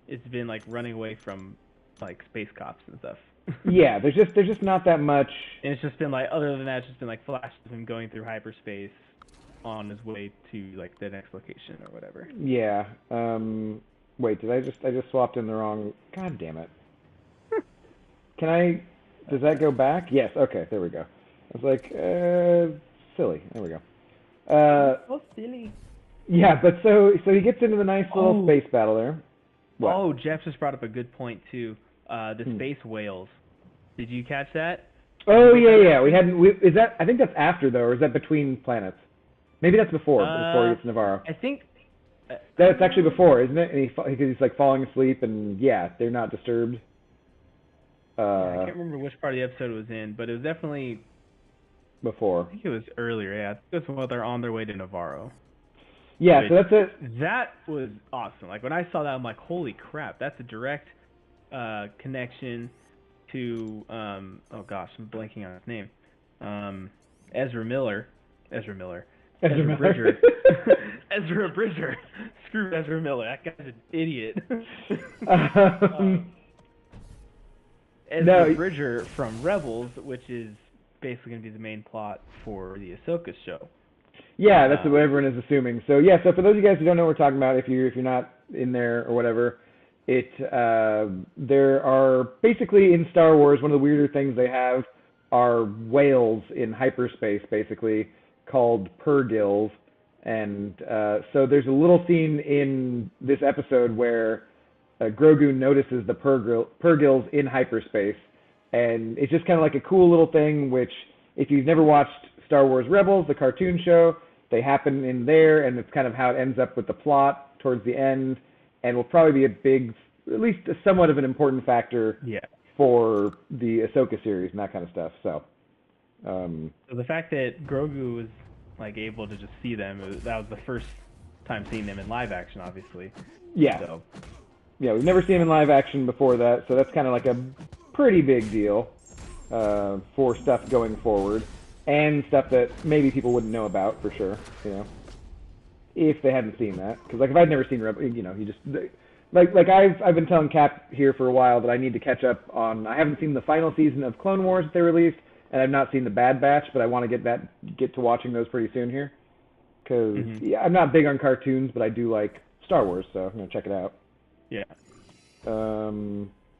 it's been like running away from like space cops and stuff. Yeah, there's just not that much. And it's just been like, other than that, it's just been like flashes of him going through hyperspace on his way to like the next location or whatever. Yeah. Wait, did I just swapped in the wrong? God damn it. Can I? Does that go back? Yes. Okay. There we go. I was like, silly. There we go. Oh, silly. Yeah, but so he gets into the nice little space battle there. What? Oh, Jeff just brought up a good point too. The space whales. Did you catch that? Oh yeah. We hadn't. Is that? I think that's after though, or is that between planets? Maybe that's before he gets to Navarro. I think that's actually before, isn't it? And because he's like falling asleep, and yeah, they're not disturbed. I can't remember which part of the episode it was in, but it was definitely before. I think it was earlier. Yeah, I think it was while they're on their way to Navarro. Yeah, so that's it. That was awesome. Like when I saw that, I'm like, holy crap! That's a direct connection to oh gosh, I'm blanking on his name. Ezra Bridger. Ezra Bridger. Screw Ezra Miller. That guy's an idiot. Ezra Bridger from Rebels, which is basically going to be the main plot for the Ahsoka show. Yeah, that's what everyone is assuming. So yeah, so for those of you guys who don't know what we're talking about, if you're not in there or whatever, there are basically in Star Wars, one of the weirder things they have are whales in hyperspace, basically called purgils. And so there's a little scene in this episode where Grogu notices the purgils in hyperspace, and it's just kind of like a cool little thing. Which, if you've never watched Star Wars Rebels, the cartoon show, they happen in there, and it's kind of how it ends up with the plot towards the end, and will probably be a big, at least somewhat of an important factor for the Ahsoka series and that kind of stuff. So the fact that Grogu was like able to just see them, that was the first time seeing them in live action, obviously. Yeah. So. Yeah, we've never seen him in live action before that, so that's kind of like a pretty big deal for stuff going forward, and stuff that maybe people wouldn't know about for sure, you know, if they hadn't seen that. Because like if I'd never seen Rebel, you know, you just like I've been telling Cap here for a while that I need to catch up on. I haven't seen the final season of Clone Wars that they released, and I've not seen the Bad Batch, but I want to get to watching those pretty soon here. Because yeah, I'm not big on cartoons, but I do like Star Wars, so I'm gonna check it out. Yeah.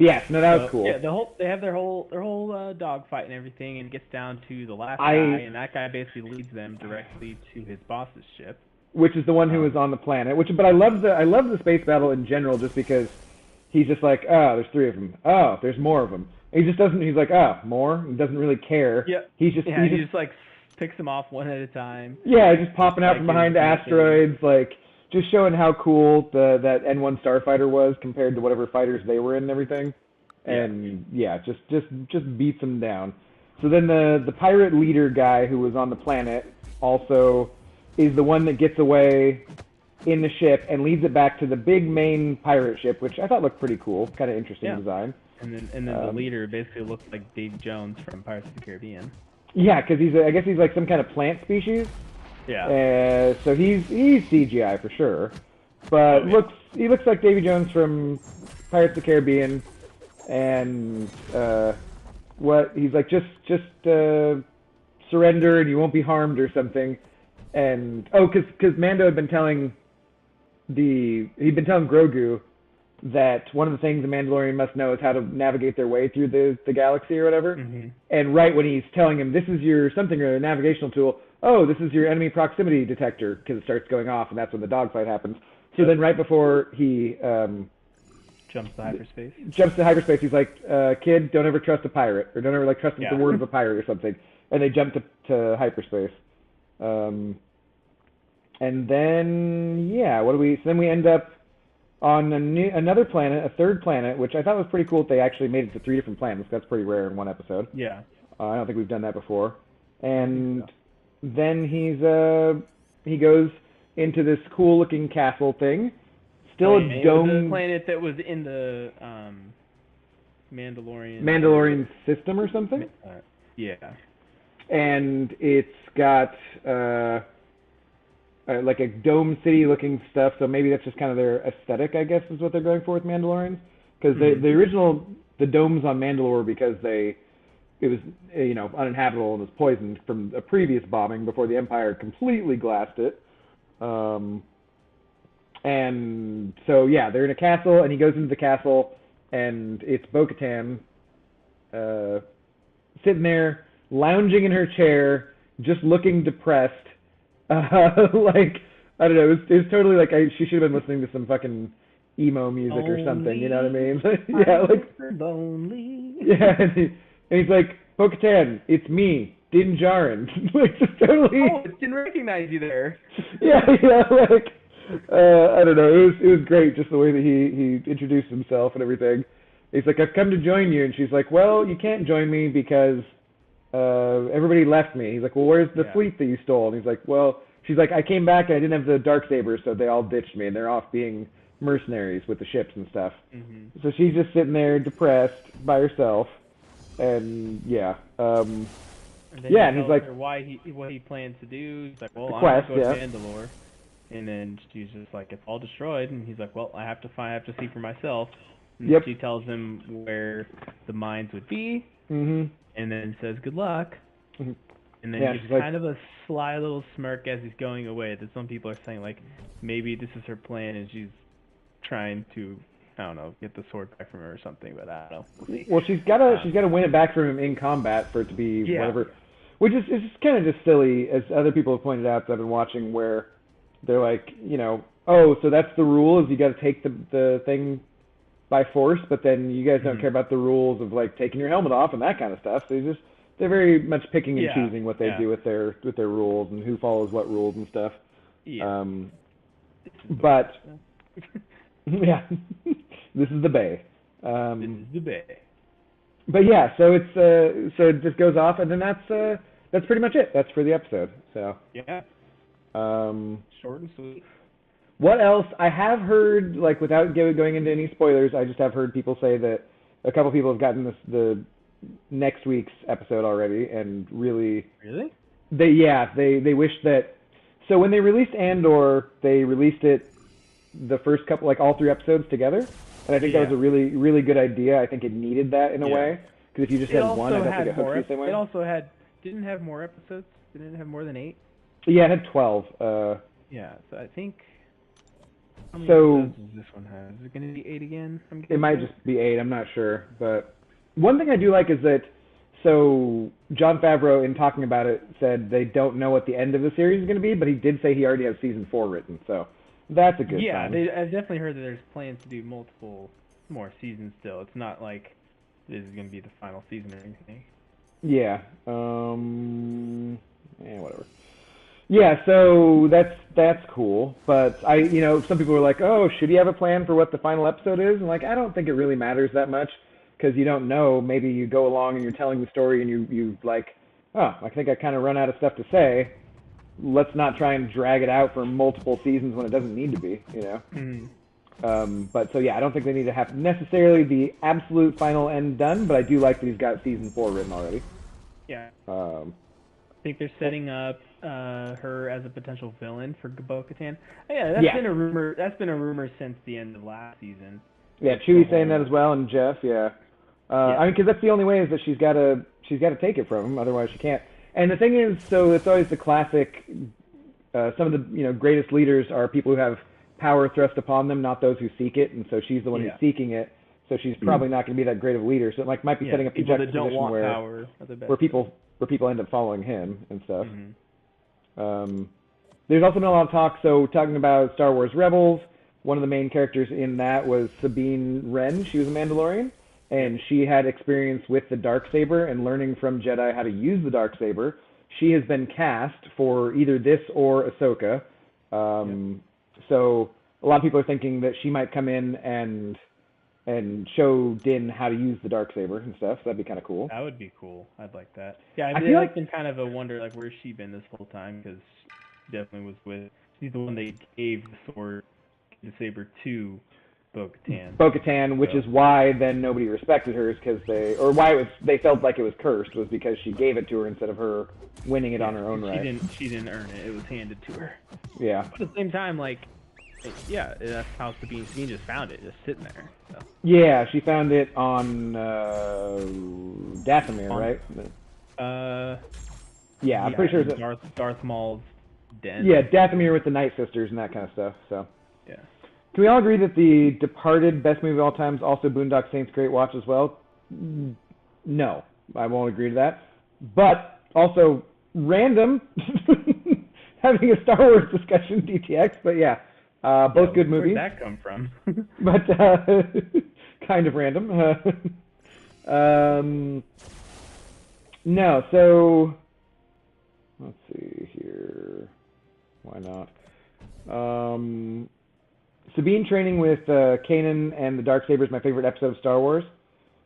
Yes, no, that was cool. Yeah, they have their whole dogfight and everything, and it gets down to the last guy, and that guy basically leads them directly to his boss's ship, which is the one who was on the planet. But I love the space battle in general, just because he's just like, oh, there's 3 of them. Oh, there's more of them. And he just doesn't. He's like, oh, more. He doesn't really care. Yeah. He just like picks them off one at a time. Yeah, just popping out from behind asteroids, like just showing how cool that N1 starfighter was compared to whatever fighters they were in and everything. And just beats them down. So then the pirate leader guy who was on the planet also is the one that gets away in the ship and leads it back to the big main pirate ship, which I thought looked pretty cool, kind of interesting design. And then the leader basically looks like Dave Jones from Pirates of the Caribbean. Yeah, because I guess he's like some kind of plant species. Yeah. So he's CGI for sure, but he looks like Davy Jones from Pirates of the Caribbean, and he's like just surrender and you won't be harmed or something, and because Mando had been telling Grogu that one of the things the Mandalorian must know is how to navigate their way through the galaxy or whatever. Mm-hmm. And right when he's telling him, this is your something or a navigational tool, oh, this is your enemy proximity detector, because it starts going off, and that's when the dogfight happens. So then right before he jumps to hyperspace, he's like, kid, don't ever trust a pirate, or don't ever trust the word of a pirate or something. And they jump to hyperspace. And then, so then we end up on another planet, a third planet, which I thought was pretty cool that they actually made it to 3 different planets. That's pretty rare in one episode. Yeah. I don't think we've done that before. And then he goes into this cool-looking castle thing. Still a dome. The planet that was in the Mandalorian system or something? Yeah. And it's got like a dome city looking stuff, so maybe that's just kind of their aesthetic, I guess, is what they're going for with Mandalorians. Because the domes on Mandalore, because it was uninhabitable and was poisoned from a previous bombing before the Empire completely glassed it. And so they're in a castle, and he goes into the castle, and it's Bo-Katan sitting there lounging in her chair, just looking depressed. Like, I don't know, it was totally like she should have been listening to some fucking emo music or something, you know what I mean? Lonely. Yeah, and he's like, Bo-Katan, it's me, Din Djarin. Like, just totally. Oh, it didn't recognize you there. Yeah, like, I don't know, it was great, just the way that he introduced himself and everything. He's like, I've come to join you, and she's like, well, you can't join me because everybody left me. He's like, well, where's the fleet that you stole? And he's like, well, she's like, I came back and I didn't have the Darksabers, so they all ditched me, and they're off being mercenaries with the ships and stuff. Mm-hmm. So she's just sitting there depressed by herself, and and he's like, what he plans to do. He's like, well, I'm gonna go to Mandalore, and then she's just like, it's all destroyed, and he's like, well, I have to see for myself. And she tells him where the mines would be. Mm-hmm. And then says, good luck. Mm-hmm. And then gives kind of a sly little smirk as he's going away. That some people are saying, like, maybe this is her plan and she's trying to, I don't know, get the sword back from her or something, but I don't know. We'll see. Well, she's gotta win it back from him in combat for it to be whatever. Which is kind of just silly, as other people have pointed out that I've been watching, where they're like, oh, so that's the rule, is you gotta take the thing by force, but then you guys don't care about the rules of like taking your helmet off and that kind of stuff. So they're very much picking and choosing what they do with their rules and who follows what rules and stuff. Yeah. But this is the Bayeee. This is the Bayeee. But so it's so it just goes off, and then that's pretty much it. That's for the episode. So short and sweet. What else? I have heard, like, without going into any spoilers, I just have heard people say that a couple people have gotten the next week's episode already, and really, they wish that. So when they released Andor, they released it the first couple, like all 3 episodes together, and I think that was a really, really good idea. I think it needed that in a way, because if you just had one, I don't think it hooks you the same way. It also didn't have more episodes. Didn't it have more than 8? Yeah, it had 12. So I think. How many So episodes does this one have? Is it going to be 8 again? it might just be 8. I'm not sure. But one thing I do like is that, so Jon Favreau, in talking about it, said they don't know what the end of the series is going to be, but he did say he already has season 4 written. So that's a good sign. Yeah, I've definitely heard that there's plans to do multiple more seasons still. It's not like this is going to be the final season or anything. Yeah. Whatever. Yeah, so that's cool. But some people were like, "Oh, should he have a plan for what the final episode is?" And like, I don't think it really matters that much because you don't know. Maybe you go along and you're telling the story and you like, "Oh, I think I kind of run out of stuff to say. Let's not try and drag it out for multiple seasons when it doesn't need to be." But so yeah, I don't think they need to have necessarily the absolute final end done, but I do like that he's got season 4 written already. Yeah. I think they're setting up her as a potential villain for Bo-Katan. Yeah, been a rumor. That's been a rumor since the end of last season. Yeah, Chewie saying that as well, and Jeff. Yeah. I mean, because that's the only way is that she's got to take it from him, otherwise she can't. And the thing is, so it's always the classic. Some of the greatest leaders are people who have power thrust upon them, not those who seek it. And so she's the one who's seeking it. So she's probably not going to be that great of a leader. So it might be setting up the juxtaposition where people end up following him and stuff. There's also been a lot of talk. So talking about Star Wars Rebels, one of the main characters in that was Sabine Wren. She was a Mandalorian, and she had experience with the Darksaber and learning from Jedi how to use the Darksaber. She has been cast for either this or Ahsoka. So a lot of people are thinking that she might come in and show Din how to use the Darksaber and stuff. So that'd be kind of cool. That would be cool. I'd like that. Yeah, I feel like been kind of a wonder, like, where's she been this whole time? Because she definitely was with. She's the one they gave the sword, the saber to Bo-Katan. Which is why then nobody respected her, because they felt like it was cursed, was because she gave it to her instead of her winning it on her own right. She didn't earn it. It was handed to her. Yeah. But at the same time, like, yeah, that's how Sabine just found it, just sitting there. So. Yeah, she found it on Dathomir, right? Yeah, I'm pretty sure it's Darth Maul's den. Yeah, Dathomir with the Night Sisters and that kind of stuff. So. Yeah. Can we all agree that The Departed, best movie of all time, is also Boondock Saints' great watch as well? No, I won't agree to that. But also random, having a Star Wars discussion, DTX. But yeah, both good movies. Where'd that come from? But kind of random. No, so let's see here. Why not? Sabine training with Kanan and the Darksaber is my favorite episode of Star Wars.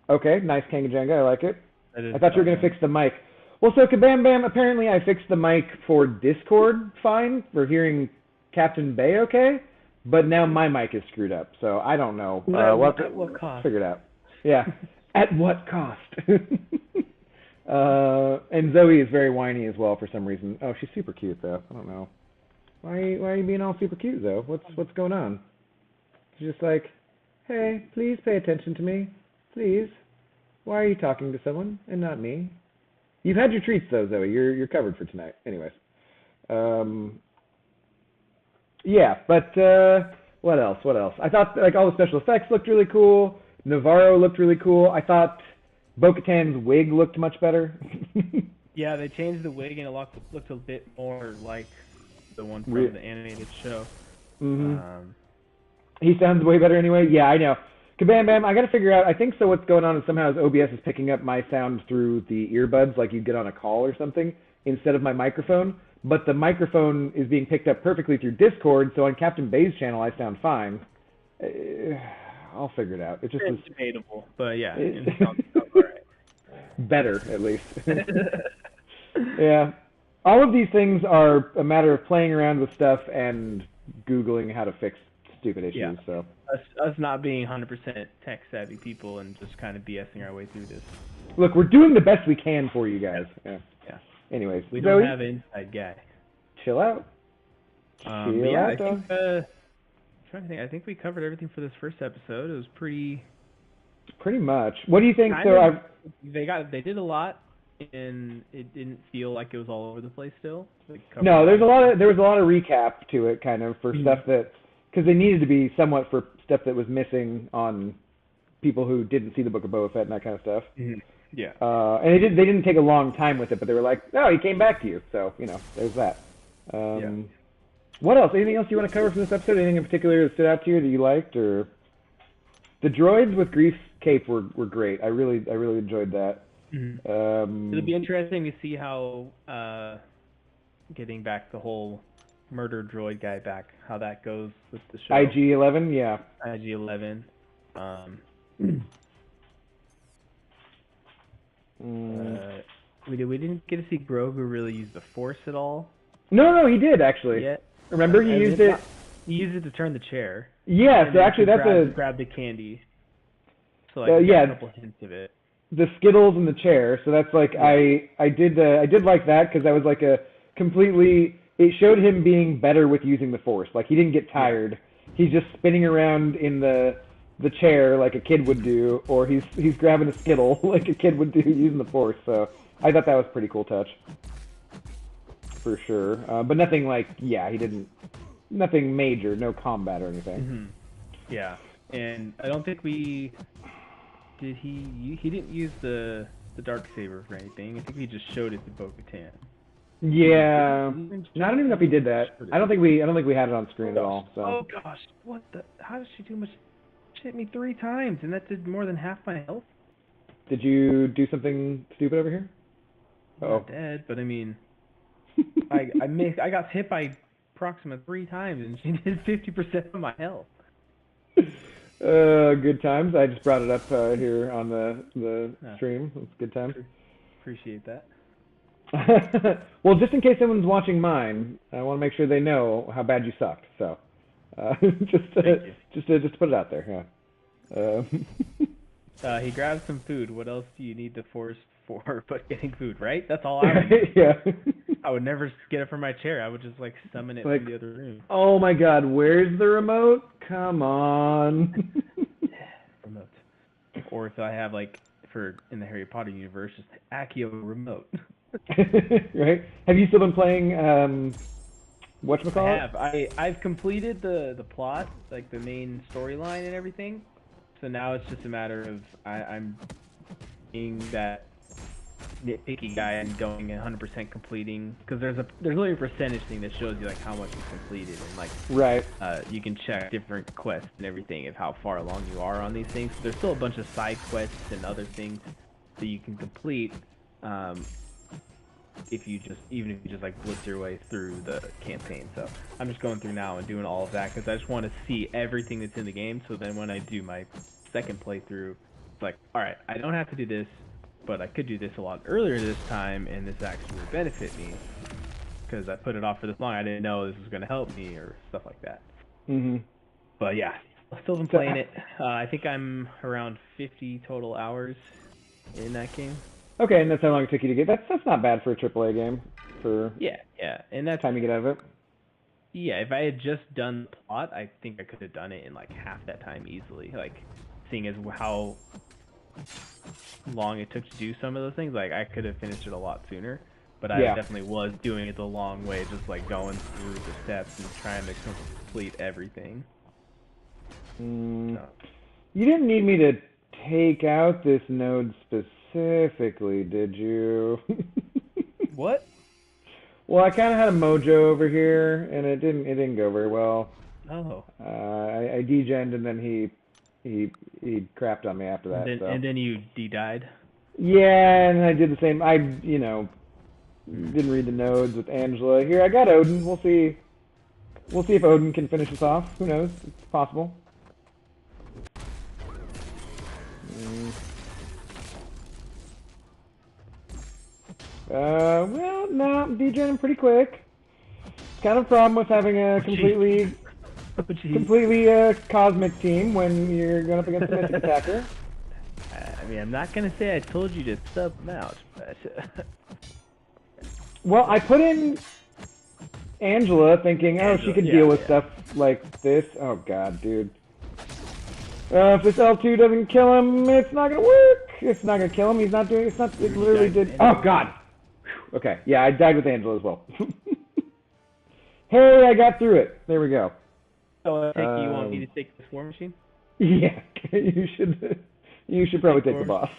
Okay, nice Kanga-Janga, I like it. I thought you were going to fix the mic. Well, so Kabam Bam, apparently I fixed the mic for Discord fine, for hearing Captain Bayeee okay, but now my mic is screwed up, so I don't know. At what cost? Figure it out. Yeah, at what cost? And Zoe is very whiny as well for some reason. Oh, she's super cute, though. I don't know. Why are you being all super cute, Zoe? What's going on? She's just like, hey, please pay attention to me. Please. Why are you talking to someone and not me? You've had your treats, though, Zoe. You're covered for tonight. Anyways. Yeah, but what else? I thought like all the special effects looked really cool. Navarro looked really cool. I thought Bo-Katan's wig looked much better. Yeah, they changed the wig and it looked a bit more like the one from the animated show. Mm-hmm. He sounds way better anyway. Yeah, I know. Kabam Bam, I gotta figure out, I think so what's going on is somehow OBS is picking up my sound through the earbuds like you get on a call or something instead of my microphone, but the microphone is being picked up perfectly through Discord, so on Captain Bayee's channel I sound fine. I'll figure it out. It's debatable, but yeah, it sounds all right. Better, at least. Yeah. All of these things are a matter of playing around with stuff and Googling how to fix stupid issues. Yeah. So us not being 100% tech savvy people and just kind of BSing our way through this. Look, we're doing the best we can for you guys. Yeah. Anyways, we don't have an inside guy. Chill out. I think we covered everything for this first episode. It was pretty much. What do you think? They did a lot, and it didn't feel like it was all over the place still. No, there was a lot of recap to it, kind of, for stuff that, because they needed to be somewhat for stuff that was missing on people who didn't see the Book of Boba Fett and that kind of stuff. Mm-hmm. Yeah. And they didn't take a long time with it, but they were like, oh, he came back to you. So, there's that. What else? Anything else you want to cover from this episode? Anything in particular that stood out to you that you liked? Or the droids with Greef's cape were great. I really enjoyed that. Mm-hmm. It'll be interesting to see how getting back the whole murder droid guy back, how that goes with the show. IG-11, yeah. IG-11. We didn't get to see Grogu really use the Force at all. No, he did actually. Yeah. Remember, he used it. He used it to turn the chair. Yeah, so actually that's grab the candy. So a couple hints of it. The Skittles in the chair. So that's like I did like that because that was like a completely. It showed him being better with using the Force. Like he didn't get tired. Yeah. He's just spinning around in the chair like a kid would do, or he's grabbing a Skittle like a kid would do using the Force. So I thought that was a pretty cool touch. For sure, but nothing like he didn't, nothing major, no combat or anything. Mm-hmm. Yeah, and I don't think he didn't use the Darksaber for anything. I think he just showed it to Bo-Katan. Yeah, I don't even know if he did that. I don't think we had it on screen at all. So. Oh gosh, what the? How does she do much? She hit me 3 times, and that did more than half my health. Did you do something stupid over here? I'm not dead, but I mean. I got hit by Proxima 3 times, and she did 50% of my health. Good times. I just brought it up here on the stream. It's good times. Appreciate that. Well, just in case someone's watching mine, I want to make sure they know how bad you sucked. So, just to put it out there. Yeah. He grabbed some food. What else do you need the Force for but getting food, right? That's all I would do. Yeah. I would never get it from my chair. I would just summon it from the other room. Oh my god, where's the remote? Come on. Remote. Or if I have in the Harry Potter universe, just Accio remote. Right? Have you still been playing whatchamacallit? I have. I've completed the plot, like the main storyline and everything. So now it's just a matter of I'm being that nitpicky guy and going 100% completing, because there's literally a percentage thing that shows you how much is completed, and right. You can check different quests and everything of how far along you are on these things. So there's still a bunch of side quests and other things that you can complete if you just blitz your way through the campaign. So I'm just going through now and doing all of that because I just want to see everything that's in the game, so then when I do my second playthrough, it's like, alright, I don't have to do this, but I could do this a lot earlier this time, and this actually would benefit me because I put it off for this long. I didn't know this was going to help me or stuff like that. Mm-hmm. But yeah, I've still been playing it. I think I'm around 50 total hours in that game. Okay, and that's how long it took you to get. That's not bad for a AAA game. Yeah, and that's time you get out of it. Yeah, if I had just done the plot, I think I could have done it in half that time easily. Seeing as how long it took to do some of those things, I could have finished it a lot sooner. But I definitely was doing it the long way, just going through the steps and trying to complete everything. So. You didn't need me to take out this node specifically, did you? What? Well, I kind of had a mojo over here, and it didn't go very well. Oh. I degened, and then he crapped on me after that. And then you de-died? Yeah, and I did the same. I didn't read the nodes with Angela. Here, I got Odin. We'll see if Odin can finish us off. Who knows? It's possible. Well, no, I'm degenerating pretty quick. It's kind of a problem with having a completely cosmic team when you're going up against a mystic attacker. I mean, I'm not going to say I told you to sub them out, but... Well, I put in Angela thinking, she can deal with stuff like this. Oh, God, dude. If this L2 doesn't kill him, it's not going to work. It's not going to kill him. He's not doing it. It literally did. Oh, God. Okay, yeah, I died with Angela as well. Hey, I got through it. There we go. So I take it you want me to take this war machine? Yeah, you should. You should probably take the boss.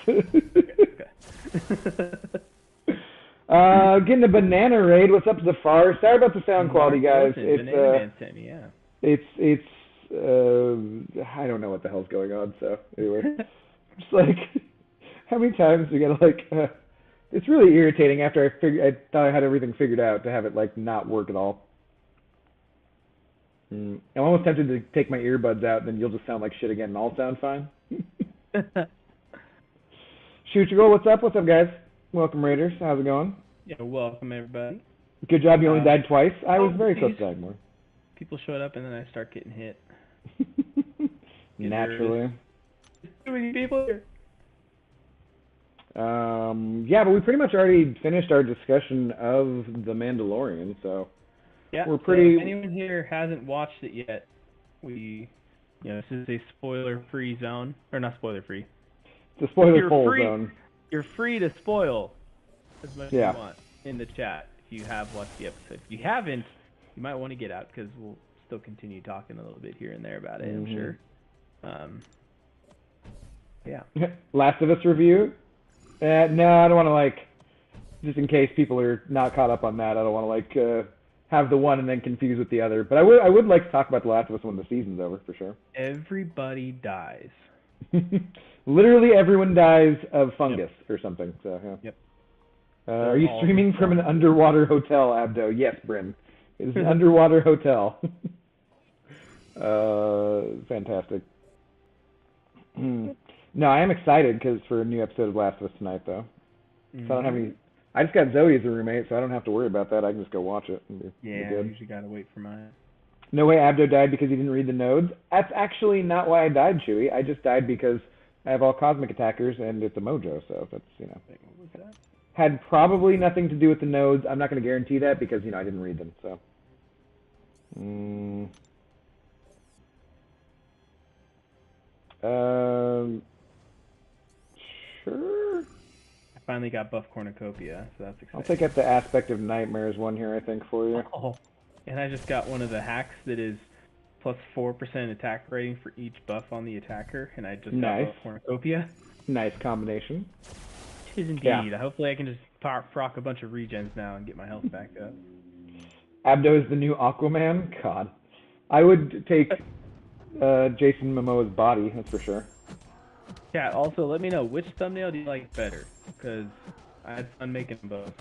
Okay. Getting a banana raid. What's up, Zafar? Sorry about the sound quality, guys. Banana Man sent me, yeah. It's I don't know what the hell's going on. So anyway, just like how many times we gotta like. It's really irritating after I thought I had everything figured out to have it like not work at all. I'm almost tempted to take my earbuds out, and then you'll just sound like shit again, and I'll sound fine. Shoot your goal. What's up? What's up, guys? Welcome, Raiders. How's it going? Yeah, welcome everybody. Good job. You only died twice. I was very close to dying more. People showed up, and then I start getting hit. Naturally. There's too many people here. Yeah, but we pretty much already finished our discussion of The Mandalorian, so yeah, we're pretty. So if anyone here hasn't watched it yet, this is a spoiler-free zone, or not spoiler-free. It's a spoiler-full zone. You're free to spoil as much as you want in the chat if you have watched the episode. If you haven't, you might want to get out because we'll still continue talking a little bit here and there about it. I'm sure. Yeah. Last of Us review. No, I don't want to like. Just in case people are not caught up on that, I don't want to like have the one and then confuse with the other. But I would like to talk about The Last of Us when the season's over for sure. Everybody dies. Literally everyone dies of fungus or something. So yeah. Yep. Are you streaming from an underwater hotel, Abdo? Yes, Bryn. It is an underwater hotel. Fantastic. No, I am excited for a new episode of Last of Us tonight, though. So I don't have any. I just got Zoe as a roommate, so I don't have to worry about that. I can just go watch it. And be I good. usually gotta wait for mine. No way Abdo died because he didn't read the nodes. That's actually not why I died, Chewy. I just died because I have all cosmic attackers and it's a mojo, so that's, What was that? Had probably nothing to do with the nodes. I'm not going to guarantee that because, I didn't read them, so. Sure. I finally got buff cornucopia, so that's exciting. I'll take out the aspect of nightmares one here, I think, for you. Oh, and I just got one of the hacks that is plus 4% attack rating for each buff on the attacker, and I just got buff cornucopia. Nice combination. It is indeed. Yeah. Hopefully I can just proc a bunch of regens now and get my health back up. Abdo is the new Aquaman? God. I would take Jason Momoa's body, that's for sure. Yeah, also let me know, which thumbnail do you like better? Because I had fun making them both,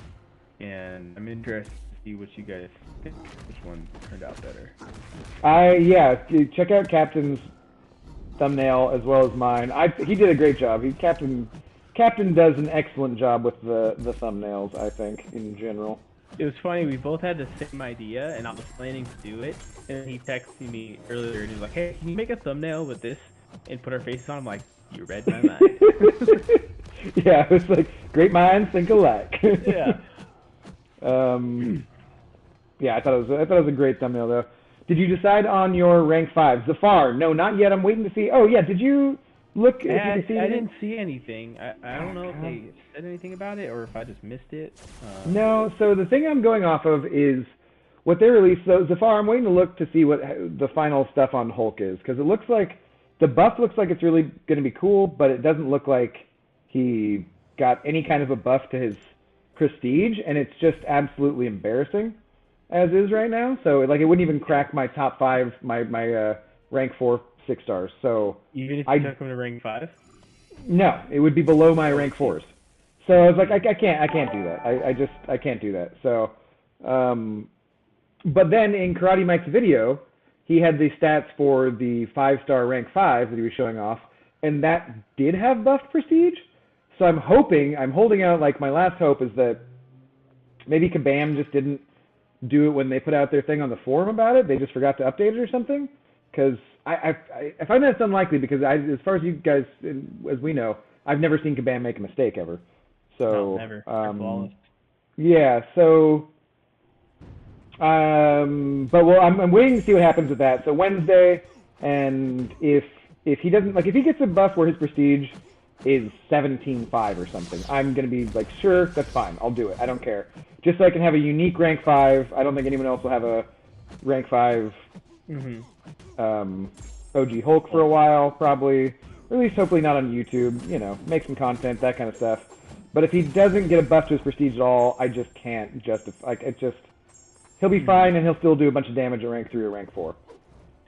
and I'm interested to see what you guys think, which one turned out better. Check out Captain's thumbnail as well as mine. He did a great job. Captain does an excellent job with the thumbnails, I think, in general. It was funny, we both had the same idea, and I was planning to do it, and he texted me earlier, and he was like, hey, can you make a thumbnail with this and put our faces on? I'm like, you read my mind. Yeah, it was like, great minds think alike. Yeah. Yeah, I thought it was a great thumbnail, though. Did you decide on your rank 5? Zafar? No, not yet. I'm waiting to see. Oh, yeah, did you look? I didn't see anything. I don't know if they said anything about it or if I just missed it. No, so the thing I'm going off of is what they released. So, Zafar, I'm waiting to look to see what the final stuff on Hulk is, because it looks like the buff looks like it's really going to be cool, but it doesn't look like he got any kind of a buff to his prestige, and it's just absolutely embarrassing as is right now. So like it wouldn't even crack my top 5, my rank 4 6 stars. So even if you took him to rank 5? No, it would be below my rank 4s. So I was like, I can't do that. I can't do that. So, but then in Karate Mike's video, he had the stats for the 5-star rank 5 that he was showing off, and that did have buffed prestige. So I'm holding out, like my last hope is that maybe Kabam just didn't do it when they put out their thing on the forum about it. They just forgot to update it or something. Because I find that's unlikely because as far as you guys, as we know, I've never seen Kabam make a mistake ever. So, no, never. Flawless. Yeah, so, but I'm waiting to see what happens with that. So Wednesday, and if he doesn't, like if he gets a buff where his prestige is 17.5 or something, I'm going to be like, sure, that's fine. I'll do it. I don't care. Just so I can have a unique rank 5. I don't think anyone else will have a rank 5 OG Hulk for a while, probably. Or at least hopefully not on YouTube. You know, make some content, that kind of stuff. But if he doesn't get a buff to his prestige at all, I just can't justify. Like, it just, he'll be fine and he'll still do a bunch of damage at rank 3 or rank 4.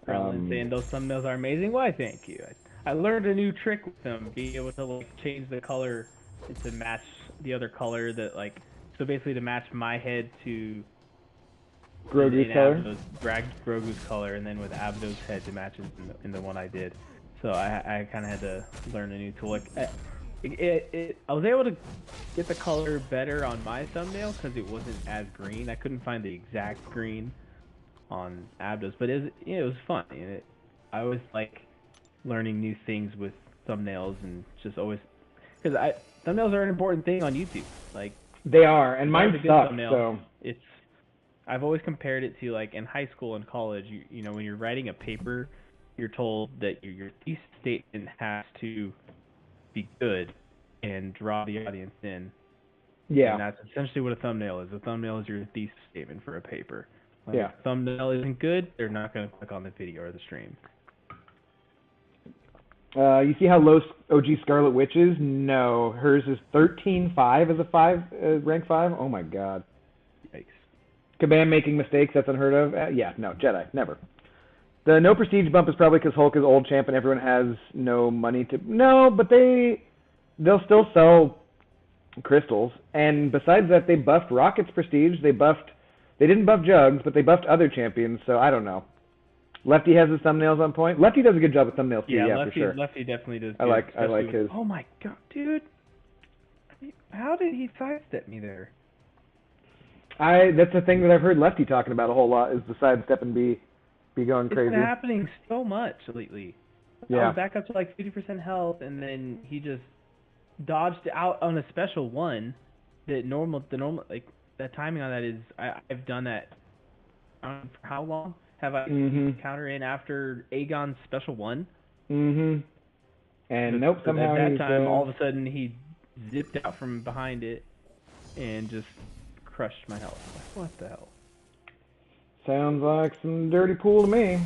Saying those thumbnails are amazing. Why, thank you. I learned a new trick with them, being able to like change the color to match the other color that like, so basically to match my head to Grogu's color. Grogu's color, and then with Abdo's head to match in the one I did. So I kind of had to learn a new tool. Like, I was able to get the color better on my thumbnail because it wasn't as green. I couldn't find the exact green on Abdo's, but it was fun. I always like learning new things with thumbnails, and just always, because thumbnails are an important thing on YouTube. Like, they are, and mine suck. So I've always compared it to like in high school and college. You know, when you're writing a paper, you're told that your thesis statement has to be good and draw the audience in. Yeah. And that's essentially what a thumbnail is. A thumbnail is your thesis statement for a paper. Like, yeah. If the thumbnail isn't good, they're not going to click on the video or the stream. You see how low OG Scarlet Witch is? No. Hers is 13.5 as a rank 5? Oh my god. Yikes. Kabam making mistakes, that's unheard of? Yeah, no, Jedi, never. The no prestige bump is probably because Hulk is old champ and everyone has no money to... No, but they'll still sell crystals. And besides that, they buffed Rocket's prestige. They didn't buff Jugs, but they buffed other champions, so I don't know. Lefty has his thumbnails on point. Lefty does a good job with thumbnails too, yeah, Lefty, for sure. Lefty definitely does. I like his. Oh my god, dude! How did he sidestep me there? That's the thing that I've heard Lefty talking about a whole lot, is the sidestep and be going crazy. It's been happening so much lately. Yeah. I was back up to like 50% health, and then he just dodged out on a special one. The normal like that timing on that is I've done that. For how long? Have I counter in after Aegon's special one? And nope, somehow at that time, all of a sudden he zipped out from behind it and just crushed my health. Like, what the hell? Sounds like some dirty pool to me.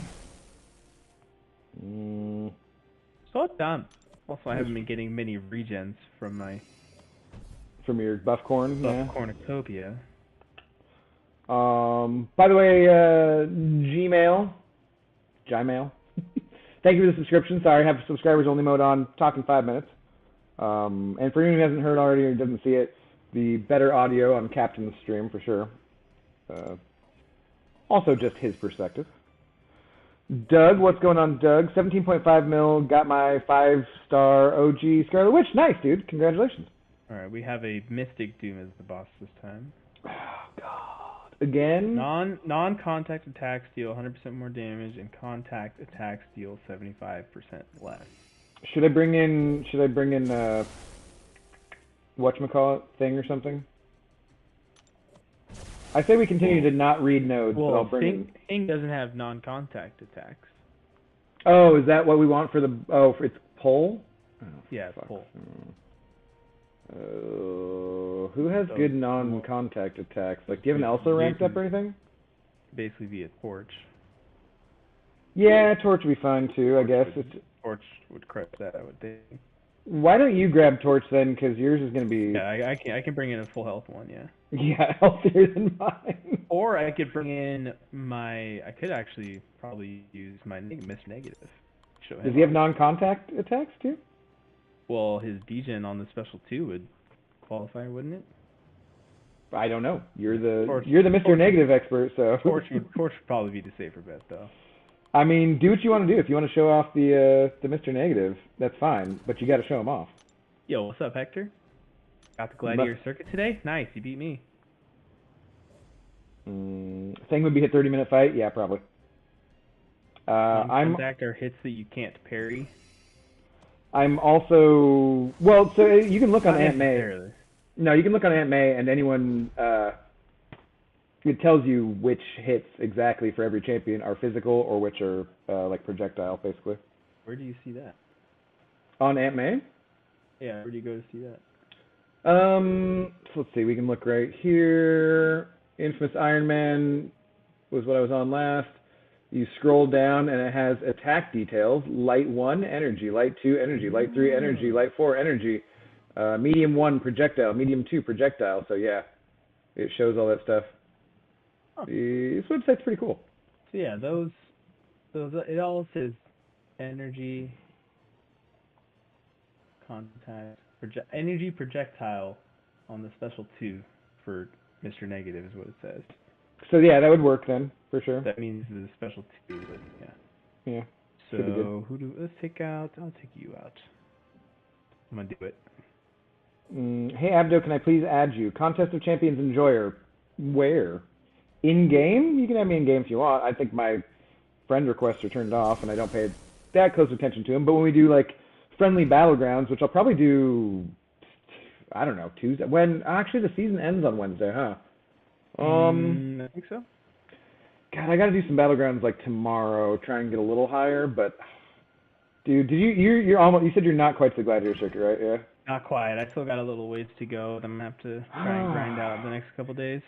So dumb. Also, I haven't been getting many regens from your buff corn. Cornucopia. By the way, Gmail. Thank you for the subscription. Sorry, I have subscribers only mode on, talking 5 minutes. And for anyone who hasn't heard already or doesn't see it, the better audio on Captain's stream for sure. Also just his perspective. Doug, what's going on, Doug? 17.5 mil, got my 5-star OG Scarlet Witch. Nice, dude. Congratulations. Alright, we have a Mystic Doom as the boss this time. Oh, God. Again? Non-contact attacks deal 100% more damage, and contact attacks deal 75% less. Should I bring in whatchamacallit thing or something? I say we continue to not read nodes, but I'll bring in... Thing doesn't have non-contact attacks. Oh, is that what we want for the... Oh, it's pull? Oh, yeah, it's pull. Who has good non-contact attacks? Like, do you have an Elsa ranked up or anything? Basically be a Torch. Yeah, Torch would be fine too, I guess. Torch would crush that, I would think. Why don't you grab Torch then? Because yours is going to be... Yeah, I can bring in a full health one, yeah. Yeah, healthier than mine. Or I could bring in I could actually probably use my Mr. Negative. Does he have non-contact attacks too? Well, his degen on the special 2 would qualify, wouldn't it? I don't know. You're the Mr. Negative expert, so... Torch would probably be the safer bet, though. I mean, do what you want to do. If you want to show off the Mr. Negative, that's fine, but you got to show him off. Yo, what's up, Hector? Got the Gladiator Circuit today? Nice, you beat me. Thing would be a 30-minute fight? Yeah, probably. Contact are hits that you can't parry. I'm also... Well, so you can look on Aunt May. No, you can look on Aunt May, and anyone... it tells you which hits exactly for every champion are physical or which are like projectile, basically. Where do you see that? On Aunt May? Yeah, where do you go to see that? So let's see, we can look right here. Infamous Iron Man was what I was on last. You scroll down and it has attack details: light 1 energy, light 2 energy, light 3 energy, light 4 energy, medium 1 projectile, medium 2 projectile. So yeah, it shows all that stuff. This website's pretty cool. So yeah, those it all says energy, contact, energy projectile on the special 2 for Mr. Negative is what it says. So yeah, that would work then, for sure. That means the special 2, but yeah. Yeah. So let's take out, I'll take you out. I'm gonna do it. Hey Abdo, can I please add you? Contest of Champions Enjoyer. Where? In-game? You can have me in-game if you want. I think my friend requests are turned off and I don't pay that close attention to them. But when we do like friendly battlegrounds, which I'll probably do, I don't know, Tuesday. When actually the season ends on Wednesday, huh? I think so. God, I gotta do some battlegrounds like tomorrow, try and get a little higher. But dude, you're almost, you said you're not quite to the Gladiator circuit, right? Yeah. Not quite. I still got a little ways to go. I'm gonna have to try and grind out the next couple days.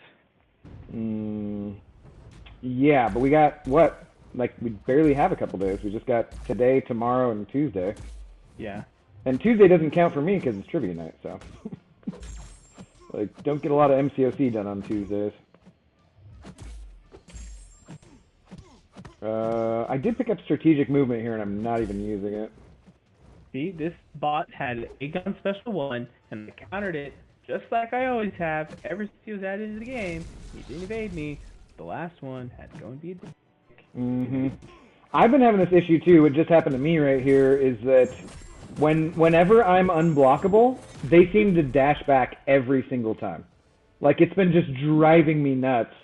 Yeah, but we got what? Like we barely have a couple days. We just got today, tomorrow, and Tuesday. Yeah. And Tuesday doesn't count for me because it's trivia night, so. Like, don't get a lot of MCOC done on Tuesdays. I did pick up strategic movement here, and I'm not even using it. See, this bot had a gun special 1, and I countered it just like I always have. Ever since he was added into the game, he didn't evade me. The last one had to go and be a dick. I've been having this issue too. What just happened to me right here is that whenever I'm unblockable, they seem to dash back every single time. Like, it's been just driving me nuts.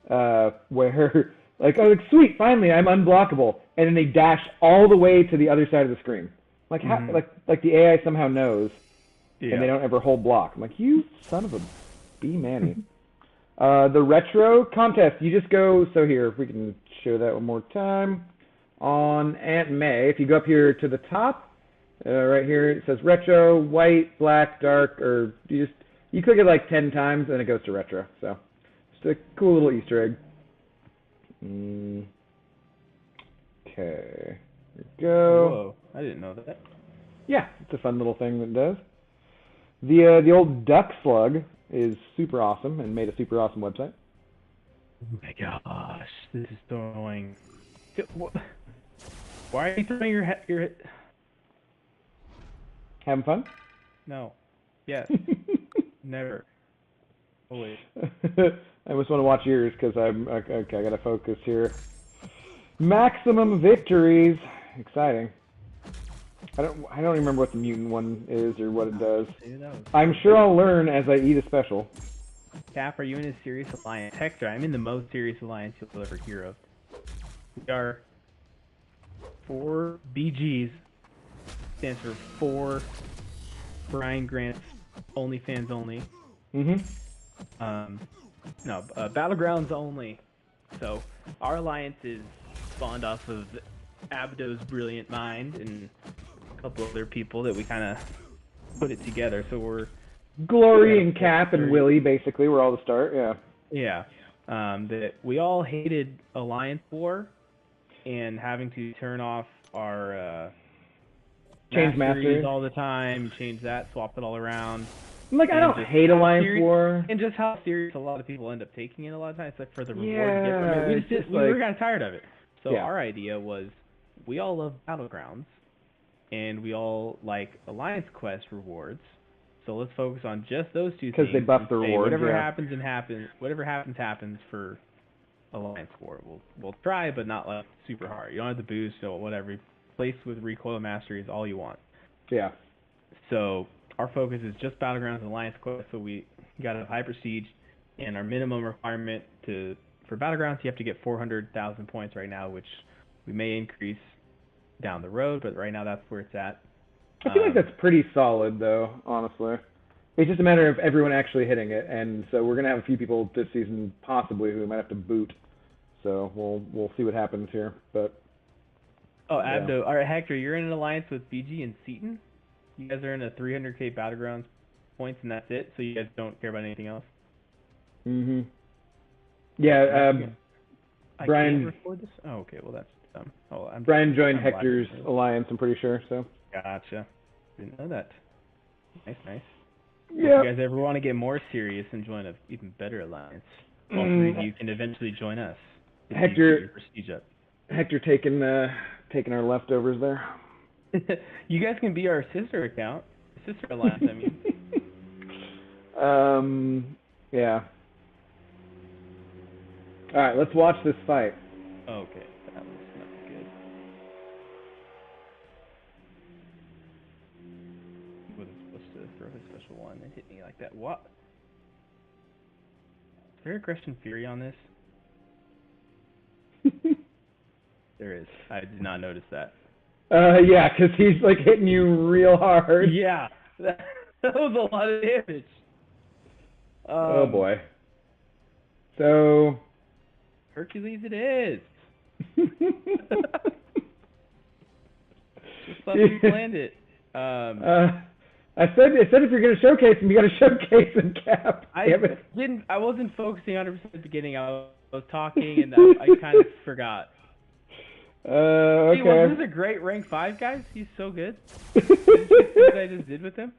Where, like, oh, like, sweet, finally, I'm unblockable. And then they dash all the way to the other side of the screen. Like, how, like the AI somehow knows, and they don't ever hold block. I'm like, you son of a B-manny. The retro contest, you just go, so here, if we can show that one more time. On Aunt May, if you go up here to the top, right here, it says retro, white, black, dark, or you click it like 10 times and it goes to retro. So, just a cool little Easter egg. Okay, here we go. Whoa, I didn't know that. Yeah, it's a fun little thing that it does. The old duck slug is super awesome and made a super awesome website. Oh my gosh, this is so annoying. Why are you throwing your head? Having fun? No. Yes. Never. Always. I just want to watch yours because I'm okay. I gotta focus here. Maximum victories. Exciting. I don't remember what the mutant one is or what it does. I'm sure I'll learn as I eat a special. Cap, are you in a serious alliance? Hector, I'm in the most serious alliance you'll ever hear of. We are 4 BGs. Stands for 4 Brian Grant's OnlyFans only. No, Battlegrounds only. So our alliance is spawned off of Abdo's brilliant mind and a couple other people that we kind of put it together. So we're Glory and Cap and Willie, basically, we're all the start. Yeah. Yeah. That we all hated Alliance War and having to turn off our change masteries all the time, change that, swap it all around. Like, I don't hate Alliance War. And just how serious a lot of people end up taking it a lot of times, like for the reward you get from it. We were kind of tired of it. So our idea was, we all love Battlegrounds, and we all like Alliance Quest rewards. So let's focus on just those two things. Because they buff the rewards. Whatever happens for Alliance War, we'll try, but not like super hard. You don't have to boost or whatever. Place with recoil mastery is all you want. Yeah. So our focus is just Battlegrounds and Alliance Quest. So we got a Hyper Siege, and our minimum requirement for Battlegrounds, you have to get 400,000 points right now, which we may increase down the road, but right now that's where it's at. I feel like that's pretty solid, though, honestly. It's just a matter of everyone actually hitting it, and so we're gonna have a few people this season possibly who might have to boot. So we'll see what happens here, but. Oh, Abdo. All right, Hector, you're in an alliance with BG and Seaton. You guys are in a 300k Battlegrounds points, and that's it. So you guys don't care about anything else. Yeah. I Brian, can't record this? Oh, okay, well that's dumb. Oh, Brian joined Hector's alliance, I'm pretty sure, so. Gotcha. Didn't know that. Nice, nice. Yeah. If you guys ever want to get more serious and join an even better alliance, all three of you can eventually join us. Hector, prestige up. Hector taking our leftovers there. You guys can be our sister account. Sister alliance, I mean. Yeah. Alright, let's watch this fight. Okay, that looks not good. He wasn't supposed to throw his special one and hit me like that. What? Is there aggression fury on this? There is. I did not notice that. Yeah, because he's like hitting you real hard. Yeah, that was a lot of damage. Oh boy. So. Hercules it is. Just thought we planned it. I said if you're gonna showcase him, you gotta showcase him, Cap. I wasn't focusing 100% at the beginning. I was talking and I kind of forgot. Okay. Hey, well, this is a great rank 5, guys. He's so good. Did you see what I just did with him?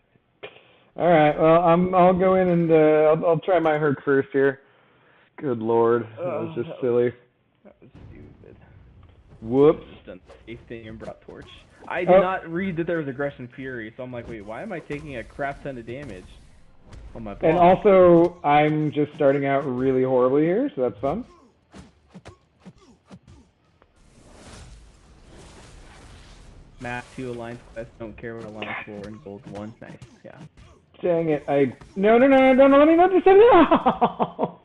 All right. Well, I'll go in and I'll try my Herc first here. Good lord, that was just silly. That was stupid. Whoops. Just done the safe thing and brought torch. I did not read that there was aggression fury, so I'm like, wait, why am I taking a crap ton of damage on my boss? And also, I'm just starting out really horribly here, so that's fun. Map 2 Alliance Quest, don't care what Alliance 4 and Gold 1. Nice, yeah. Dang it, No, let me not just hit it. No!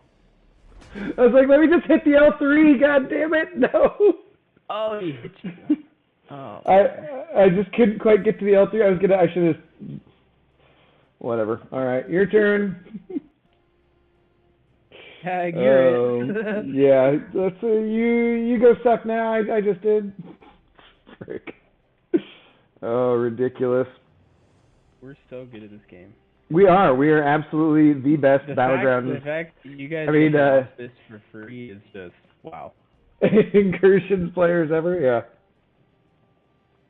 I was like, let me just hit the L3, god damn it, no! Oh, he hit you. Oh. I just couldn't quite get to the L3, I should have... Whatever, alright, your turn. Tag, you're it. Yeah, let's you go suck now, I just did. Frick. Oh, ridiculous. We're so good at this game. We are absolutely the best battleground. The fact that you guys get this for free is just, wow. Incursions players ever, yeah.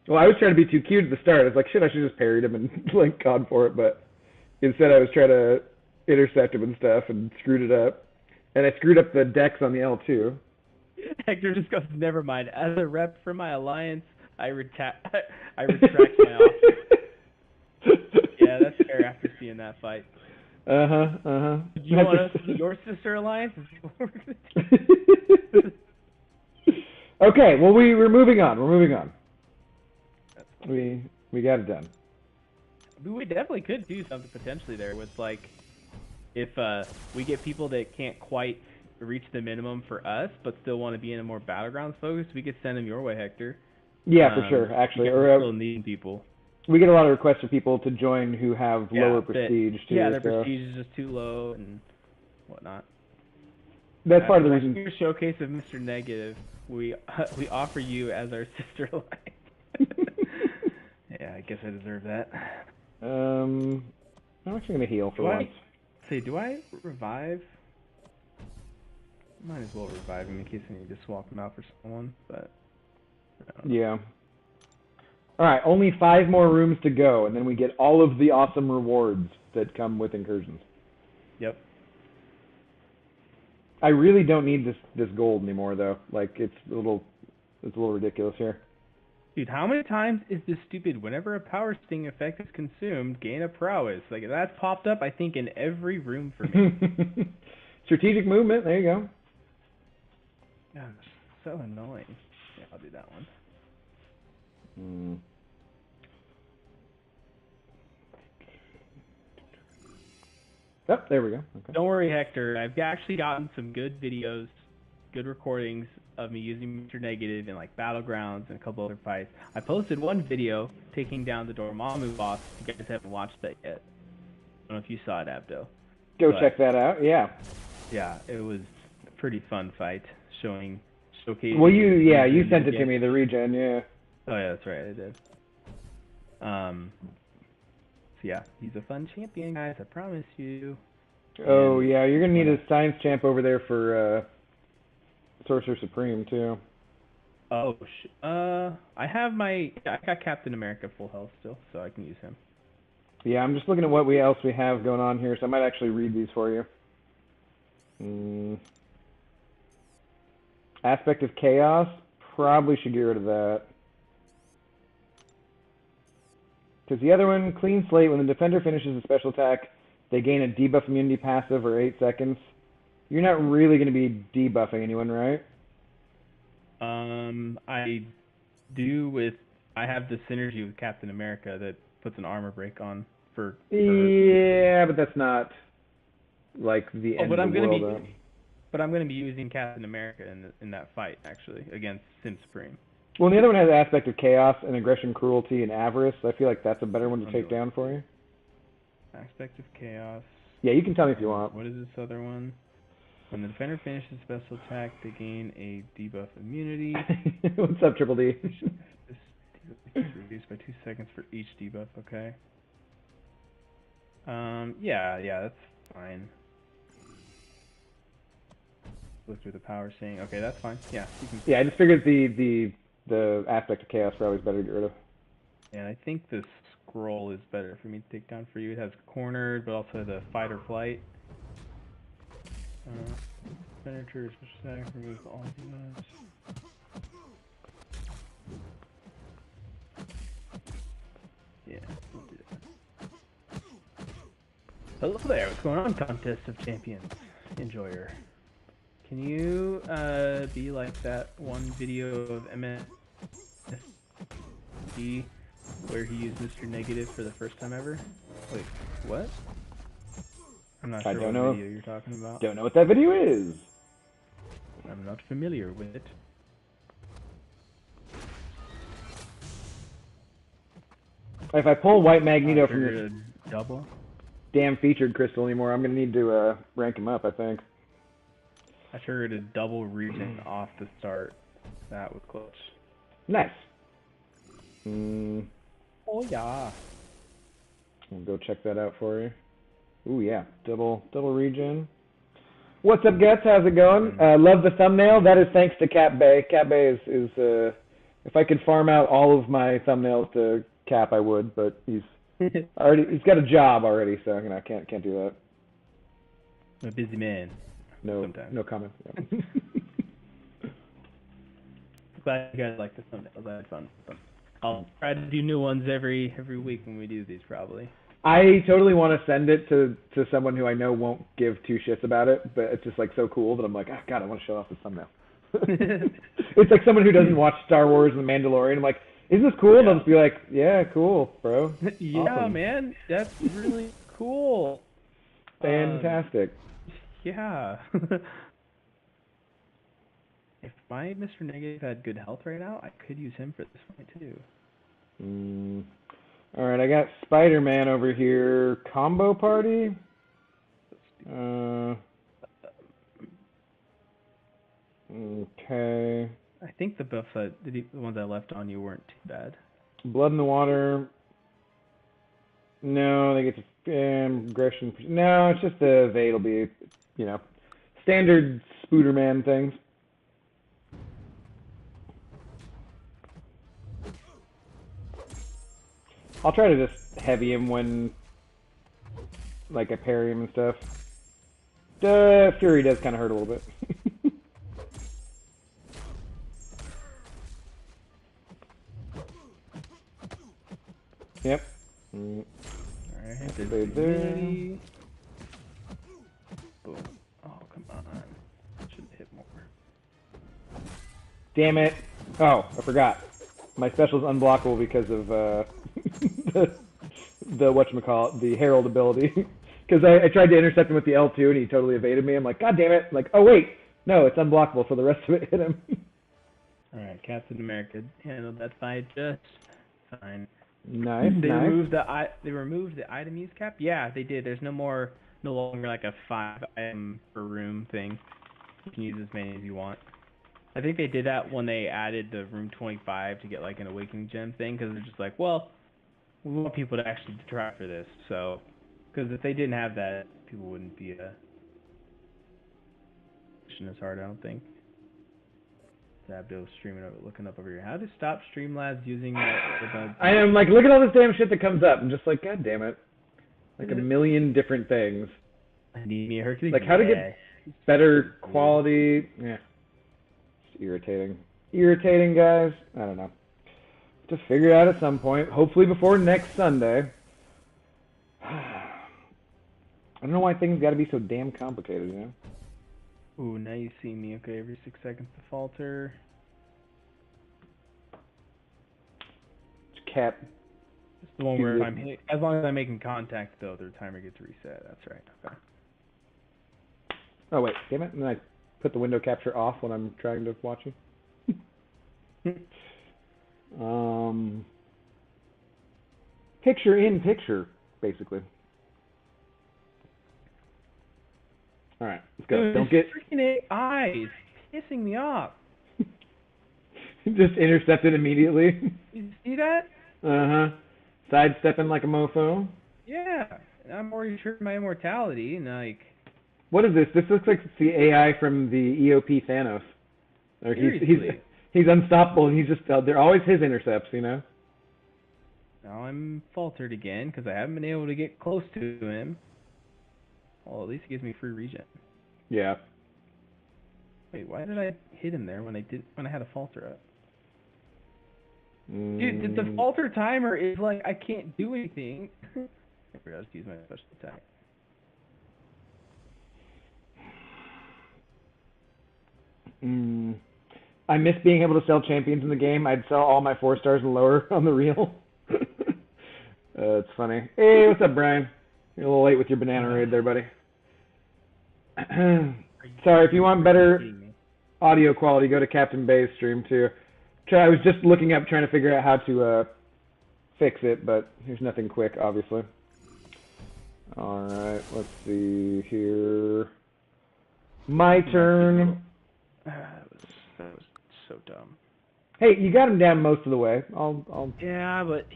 Well, I was trying to be too cute at the start. I was like, shit, I should just parried him and like gone for it, but instead I was trying to intercept him and stuff and screwed it up. And I screwed up the dex on the L2. Hector just goes, never mind. As a rep for my alliance, I retract my offer. Yeah, that's fair after seeing that fight. Do you want us to be your sister alliance? Okay, well we're moving on. We got it done. We definitely could do something potentially there with like if we get people that can't quite reach the minimum for us but still want to be in a more battlegrounds focus, we could send them your way, Hector. Yeah, for sure, actually. Or still needing people. We get a lot of requests for people to join who have lower prestige too. Yeah, their prestige is just too low and whatnot. That's part of the reason. Your showcase of Mr. Negative, we offer you as our sister alliance. Yeah, I guess I deserve that. I'm actually gonna heal for once. Do I revive? Might as well revive him in case I need to swap him out for someone, but. Yeah. Alright, only 5 more rooms to go, and then we get all of the awesome rewards that come with incursions. Yep. I really don't need this gold anymore, though. Like, it's a little ridiculous here. Dude, how many times is this stupid, whenever a power sting effect is consumed, gain a prowess? Like, that's popped up, I think, in every room for me. Strategic movement, there you go. God, so annoying. Yeah, I'll do that one. Oh, there we go. Okay. Don't worry, Hector. I've actually gotten some good videos, good recordings of me using Mr. Negative in like Battlegrounds and a couple other fights. I posted one video taking down the Dormammu boss. If you guys haven't watched that yet. I don't know if you saw it, Abdo. Go check that out, yeah. Yeah, it was a pretty fun fight, showcasing... Well, you sent it to me, the regen, yeah. Oh yeah, that's right, I did. So yeah, he's a fun champion, guys, I promise you. Oh yeah, you're gonna need a science champ over there for Sorcerer Supreme too. Oh, I got Captain America full health still, so I can use him. Yeah, I'm just looking at what else we have going on here, so I might actually read these for you. Aspect of Chaos, probably should get rid of that. Because the other one, Clean Slate, when the defender finishes a special attack, they gain a debuff immunity passive for 8 seconds. You're not really going to be debuffing anyone, right? I have the synergy with Captain America that puts an armor break on for yeah, but that's not like the end of the world. But I'm gonna be using Captain America in that fight actually against Sim Supreme. Well, the other one has Aspect of Chaos and Aggression, Cruelty, and Avarice. I feel like that's a better one to take down for you. Aspect of Chaos. Yeah, you can tell me if you want. What is this other one? When the defender finishes a special attack, they gain a debuff immunity. What's up, Triple D? This debuff is reduced by 2 seconds for each debuff. Okay. Yeah, that's fine. Look through the power saying, okay, that's fine. Yeah, you can. Yeah, I just figured the Aspect of Chaos probably is better to get rid of. And I think the scroll is better for me to take down for you. It has cornered, but also the fight or flight. Penetrators, remove all debuffs. Yeah, we'll do that. Hello there, what's going on, Contest of Champions enjoyer? Can you be like that one video of MSD where he used Mr. Negative for the first time ever? Wait, what? I'm not sure what video you're talking about. Don't know what that video is. I'm not familiar with it. If I pull White Magneto from your double damn featured crystal anymore, I'm gonna need to rank him up, I think. I triggered a double regen off the start. That was clutch. Nice. Oh yeah. I'll go check that out for you. Ooh yeah, double regen. What's up, Guts? How's it going? Love the thumbnail. That is thanks to Cap Bayeee. Cap Bayeee is if I could farm out all of my thumbnails to Cap, I would, but he's got a job already, so I can't do that. I'm a busy man. No, sometimes. No comment. Yeah. Glad you guys like the thumbnails. I had fun with them. I'll try to do new ones every week when we do these, probably. I totally want to send it to someone who I know won't give two shits about it, but it's just like so cool that I'm like, God, I want to show off this thumbnail. It's like someone who doesn't watch Star Wars and The Mandalorian. I'm like, isn't this cool? Yeah. And I'll just be like, yeah, cool, bro. Yeah, awesome. Man, that's really cool. Fantastic. Yeah. If my Mr. Negative had good health right now, I could use him for this fight too. Alright, I got Spider-Man over here. Combo party? Okay. I think the buffs the ones I left on you weren't too bad. Blood in the Water. No, they get to aggression. No, it's just the evade will be, standard Spooderman things. I'll try to just heavy him when, I parry him and stuff. Fury does kind of hurt a little bit. Yep. Alright, there. Boom. Oh, come on. Should have hit more. Damn it. Oh, I forgot. My special's unblockable because of the whatchamacallit, the Herald ability. Because I tried to intercept him with the L2 and he totally evaded me. I'm like, God damn it. I'm like, oh wait, no, it's unblockable, so the rest of it hit him. Alright, Captain America handled that fight just fine. Nice. They removed the item use cap? Yeah, they did. There's no longer like a 5 item per room thing. You can use as many as you want. I think they did that when they added the room 25 to get like an awakening gem thing, because they're just like, well, we want people to actually try for this. So, because if they didn't have that, people wouldn't be as hard, I don't think. Zabdo streaming over, looking up over here. How to stop Streamlabs using I am like, look at all this damn shit that comes up. I'm just like, god damn it. Like a million different things. I need me a Hercules. Like how to get better quality. Yeah. It's irritating. Irritating, guys. I don't know. To figure it out at some point. Hopefully before next Sunday. I don't know why things got to be so damn complicated, you know? Ooh, now you see me. Okay, every 6 seconds to falter. Cat. It's the one where as long as I'm making contact, though, the timer gets reset. That's right. Okay. Oh, wait. Damn it. And then I put the window capture off when I'm trying to watch you. Picture in picture, basically. All right, let's go. Dude, Don't get freaking eyes pissing me off. just intercepted immediately. You see that? Sidestepping like a mofo. Yeah, I'm already sure of my immortality, and like. What is this? This looks like it's the AI from the EOP Thanos. Or he's unstoppable, and he's just they're always his intercepts, you know. Now I'm faltered again because I haven't been able to get close to him. Well, at least it gives me free regen. Yeah. Wait, why did I hit him there when I had a falter up? Dude, the falter timer is like I can't do anything. I'll just use my special attack. I miss being able to sell champions in the game. I'd sell all my 4 stars and lower on the reel. It's funny. Hey, what's up, Brian? You're a little late with your banana raid there, buddy. Sorry, if you want better audio quality, go to Captain Bayee's stream too. I was just looking up, trying to figure out how to fix it, but there's nothing quick, obviously. All right, let's see here. My turn. That was so dumb. Hey, you got him down most of the way. I'll. Yeah, but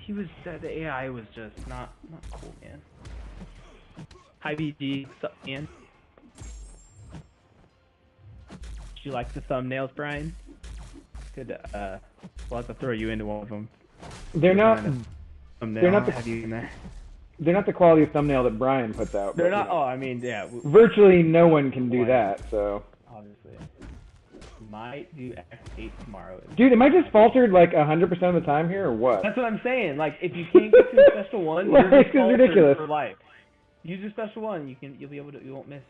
the AI was just not cool, man. Hi, BG. What's up, man? Did you like the thumbnails, Brian? Good. We'll have to throw you into one of them. They're not. They're not. Have you in there? They're not the quality of thumbnail that Brian puts out. They're not. You know, I mean, yeah. Virtually no one can do that. So. Obviously. Might do Act 8 tomorrow. Dude, am I just faltered like 100% of the time here, or what? That's what I'm saying. Like, if you can't get to a special one, you're just faltered ridiculous. For life. Use a special one. You'll be able to. You won't miss.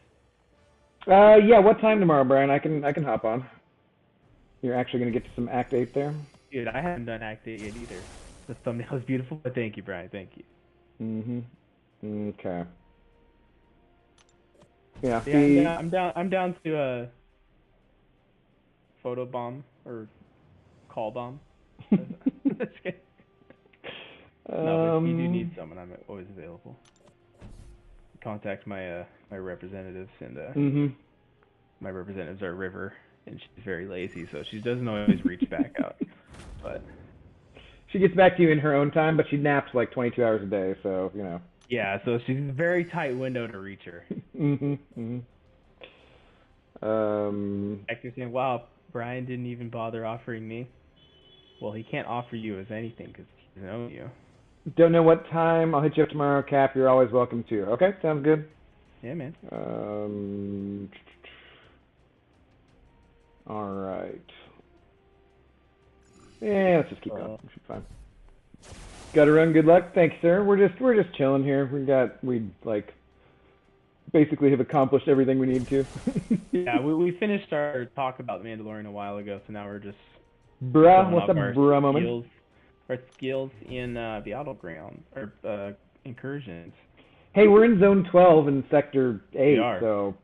Yeah. What time tomorrow, Brian? I can hop on. You're actually gonna get to some Act 8 there. Dude, I haven't done Act 8 yet either. The thumbnail is beautiful, but thank you, Brian. Thank you. Okay. Yeah. Yeah, I'm down to photo bomb or call bomb. No, but if you do need someone, I'm always available. Contact my my representatives, and my representatives are River, and she's very lazy, so she doesn't always reach back out. But she gets back to you in her own time, but she naps like 22 hours a day, so you know. Yeah, so she's a very tight window to reach her. Actor saying, "Wow, Brian didn't even bother offering me." Well, he can't offer you as anything because he doesn't own you. Don't know what time. I'll hit you up tomorrow, Cap. You're always welcome to. Okay, sounds good. Yeah, man. All right. Yeah, let's just keep going. We should be fine. Gotta run. Good luck. Thanks, sir. We're just chilling here. We basically have accomplished everything we need to. Yeah, we finished our talk about Mandalorian a while ago, so now we're just. Bruh, what's up, bruh moment? Our skills in the battleground or incursions. Hey, we're in Zone 12 in Sector 8, we are. So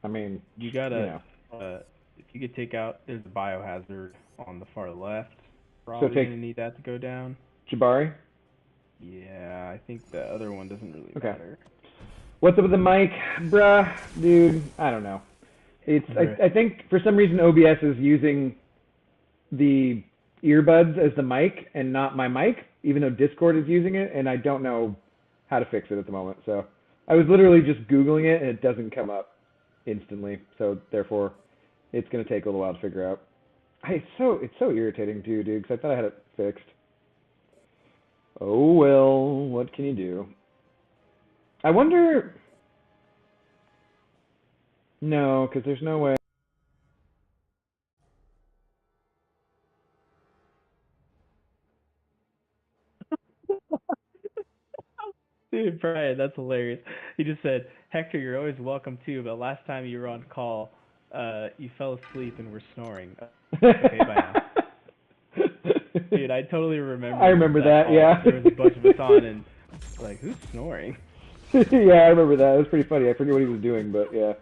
I mean, you gotta. If you could take out, there's a biohazard on the far left. Probably gonna need that to go down. Jabari? Yeah, I think the other one doesn't really matter. What's up with the mic? Bruh, dude, I don't know. I think for some reason OBS is using the earbuds as the mic and not my mic, even though Discord is using it, and I don't know how to fix it at the moment. So I was literally just Googling it, and it doesn't come up instantly. So therefore, it's going to take a little while to figure out. It's so irritating too, dude, because I thought I had it fixed. Oh well, what can you do? I wonder. No, because there's no way. Dude, Brian, that's hilarious. He just said, Hector, you're always welcome too, but last time you were on call, you fell asleep and were snoring. Okay, bye now. Dude, I totally remember. I remember that, yeah. There was a bunch of us on, and like, who's snoring? Yeah, I remember that. It was pretty funny. I forget what he was doing, but yeah,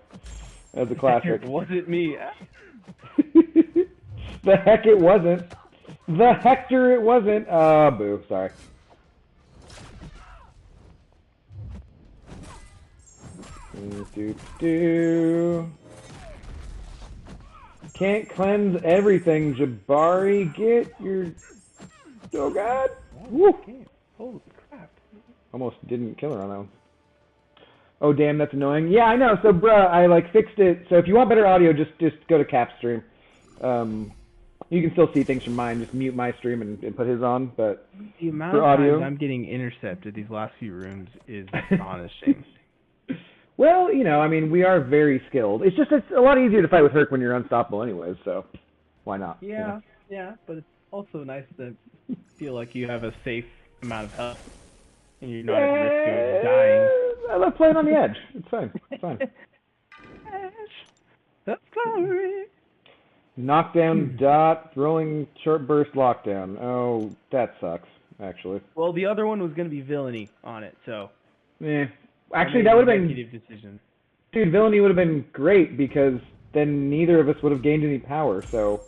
that was a classic. Was it me? The heck it wasn't. The Hector it wasn't. Boo. Sorry. Can't cleanse everything, Jabari. Get your... Oh, God. Woo. Holy crap. Almost didn't kill her on that one. Oh, damn, that's annoying. Yeah, I know. So, bruh, I, like, fixed it. So if you want better audio, just go to Cap's stream. You can still see things from mine. Just mute my stream and put his on, but the amount for of audio... times I'm getting intercepted these last few rooms is astonishing. Well, you know, I mean, we are very skilled. It's a lot easier to fight with Herc when you're unstoppable anyways, so why not? Yeah, you know? yeah, but it's also nice to feel like you have a safe amount of health and you're not at risk of dying. I love playing on the edge. It's fine. It's fine. That's glory. Knockdown dot, throwing short burst lockdown. Oh, that sucks, actually. Well, the other one was going to be villainy on it, so... Actually, that would have been... decision. Dude, villainy would have been great, because then neither of us would have gained any power, so...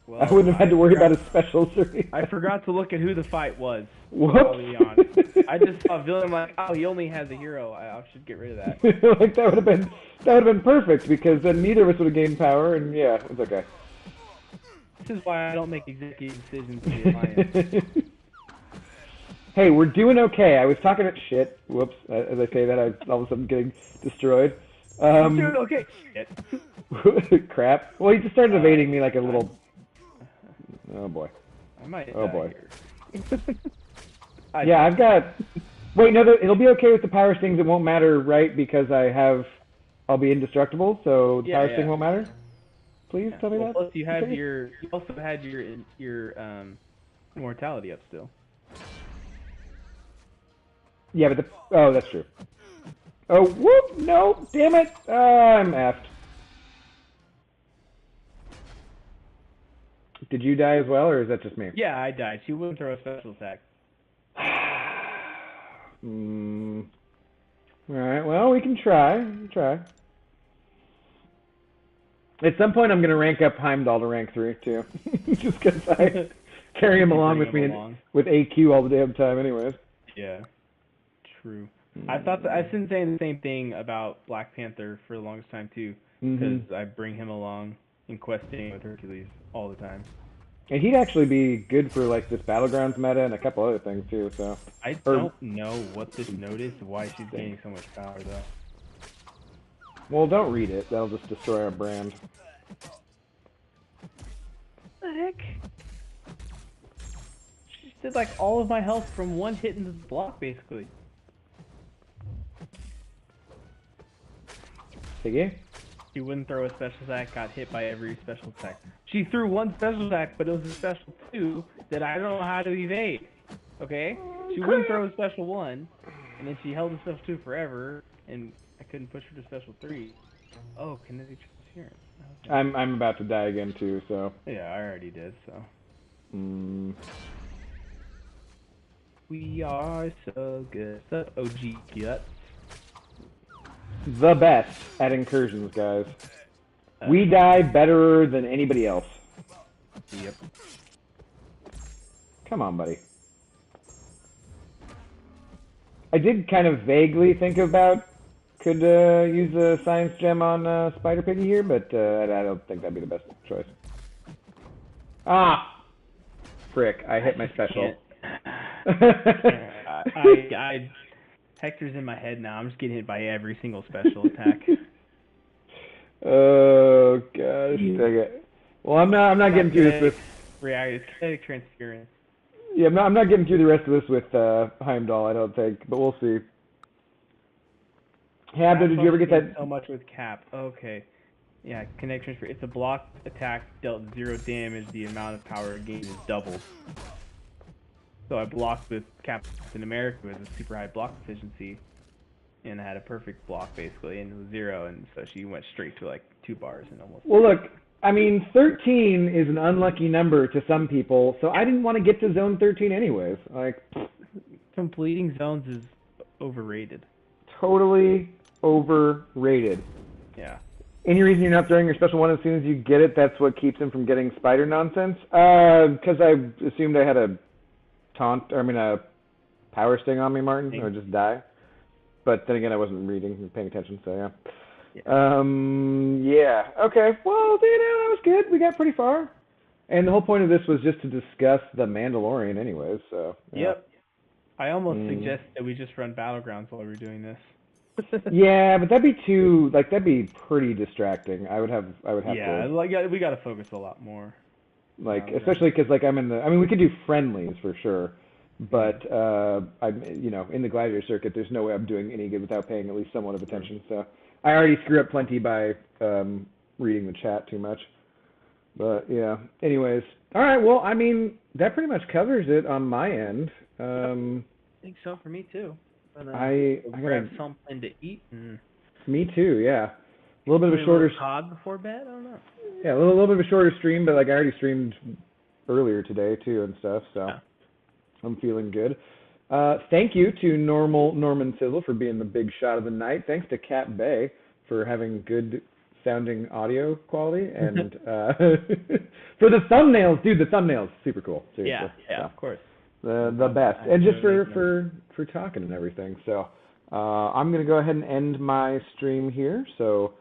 Well, I wouldn't have had to worry about his specials. I forgot to look at who the fight was. Whoops. I just saw villain like, oh, he only has a hero. I should get rid of that. Like that would have been perfect, because then neither of us would have gained power, and yeah, it's okay. This is why I don't make executive decisions in the Alliance. Hey, we're doing okay. I was talking about shit. Whoops. As I say that, I'm all of a sudden getting destroyed. I'm doing okay. Shit. Crap. Well, he just started evading me like a little... Oh, boy. I might Oh, boy. Here. Yeah, I've got... Wait, no, it'll be okay with the power stings. It won't matter, right? Because I'll be indestructible, so the power sting won't matter? Please tell me that. Plus, you also had your immortality up still. Yeah, but oh, that's true. Oh, whoop! No, damn it! I'm effed. Did you die as well, or is that just me? Yeah, I died. She wouldn't throw a special attack. Alright, well, we can try. At some point, I'm going to rank up Heimdall to rank 3, too. Just because I carry him along with me with AQ all the damn time anyways. Yeah, true. I've been saying the same thing about Black Panther for the longest time, too. Because I bring him along in questing with Hercules all the time. And he'd actually be good for, like, this Battlegrounds meta and a couple other things, too, so... I don't know what this note is, why she's gaining so much power, though. Well, don't read it. That'll just destroy our brand. What the heck? She did, like, all of my health from one hit into the block, basically. Piggy? She wouldn't throw a special attack, got hit by every special attack. She threw one special attack, but it was a special 2 that I don't know how to evade. Okay? She wouldn't throw a special 1, and then she held the special 2 forever, and I couldn't push her to special 3. Oh, kinetic transference. Okay. I'm about to die again too, so... Yeah, I already did, so... We are so good. What's up, OG Guts? The best at incursions, guys. We die better than anybody else. Yep. Come on, buddy. I did kind of vaguely think about could use a science gem on Spider Piggy here, but I don't think that'd be the best choice. Ah! Frick, I hit my special. Hector's in my head now. I'm just getting hit by every single special attack. Oh, gosh. Dang it. Well, I'm not getting through this with. It's kinetic transference. Yeah, I'm not getting through the rest of this with Heimdall, I don't think, but we'll see. Hey, Abdo, did you ever get that? So much with Cap. Okay. Yeah, kinetic transfer. It's a blocked attack dealt 0 damage. The amount of power gained is doubled. So I blocked with Captain America with a super high block efficiency, and I had a perfect block basically, and it was 0, and so she went straight to like 2 bars and almost. Well, look, I mean, 13 is an unlucky number to some people, so I didn't want to get to zone 13 anyways. Like, completing zones is overrated. Totally overrated. Yeah. Any reason you're not throwing your special one as soon as you get it? That's what keeps him from getting spider nonsense? Because I assumed I had a power sting on me, Martin, or just die. But then again, I wasn't reading and paying attention, so yeah. Yeah. Okay. Well, that was good. We got pretty far. And the whole point of this was just to discuss the Mandalorian anyways, so. Yeah. Yep. I almost suggest that we just run Battlegrounds while we're doing this. Yeah, but that'd be pretty distracting. I would have to. Yeah, we got to focus a lot more. Like, especially because we could do friendlies for sure, but I'm in the gladiator circuit. There's no way I'm doing any good without paying at least somewhat of attention. So I already screw up plenty by reading the chat too much. But yeah. Anyways, all right. Well, I mean, that pretty much covers it on my end. I think so for me too. But, I grab something to eat. And me too. Yeah. A little bit of a shorter. Cod before bed. I don't know. Yeah, a little bit of a shorter stream, but like I already streamed earlier today too and stuff, so yeah. I'm feeling good. Thank you to Norman Sizzle for being the big shot of the night. Thanks to Cat Bay for having good sounding audio quality, and for the thumbnails, dude. The thumbnails, super cool. Seriously. Yeah, of course. The best, and just for talking and everything. So I'm gonna go ahead and end my stream here. So.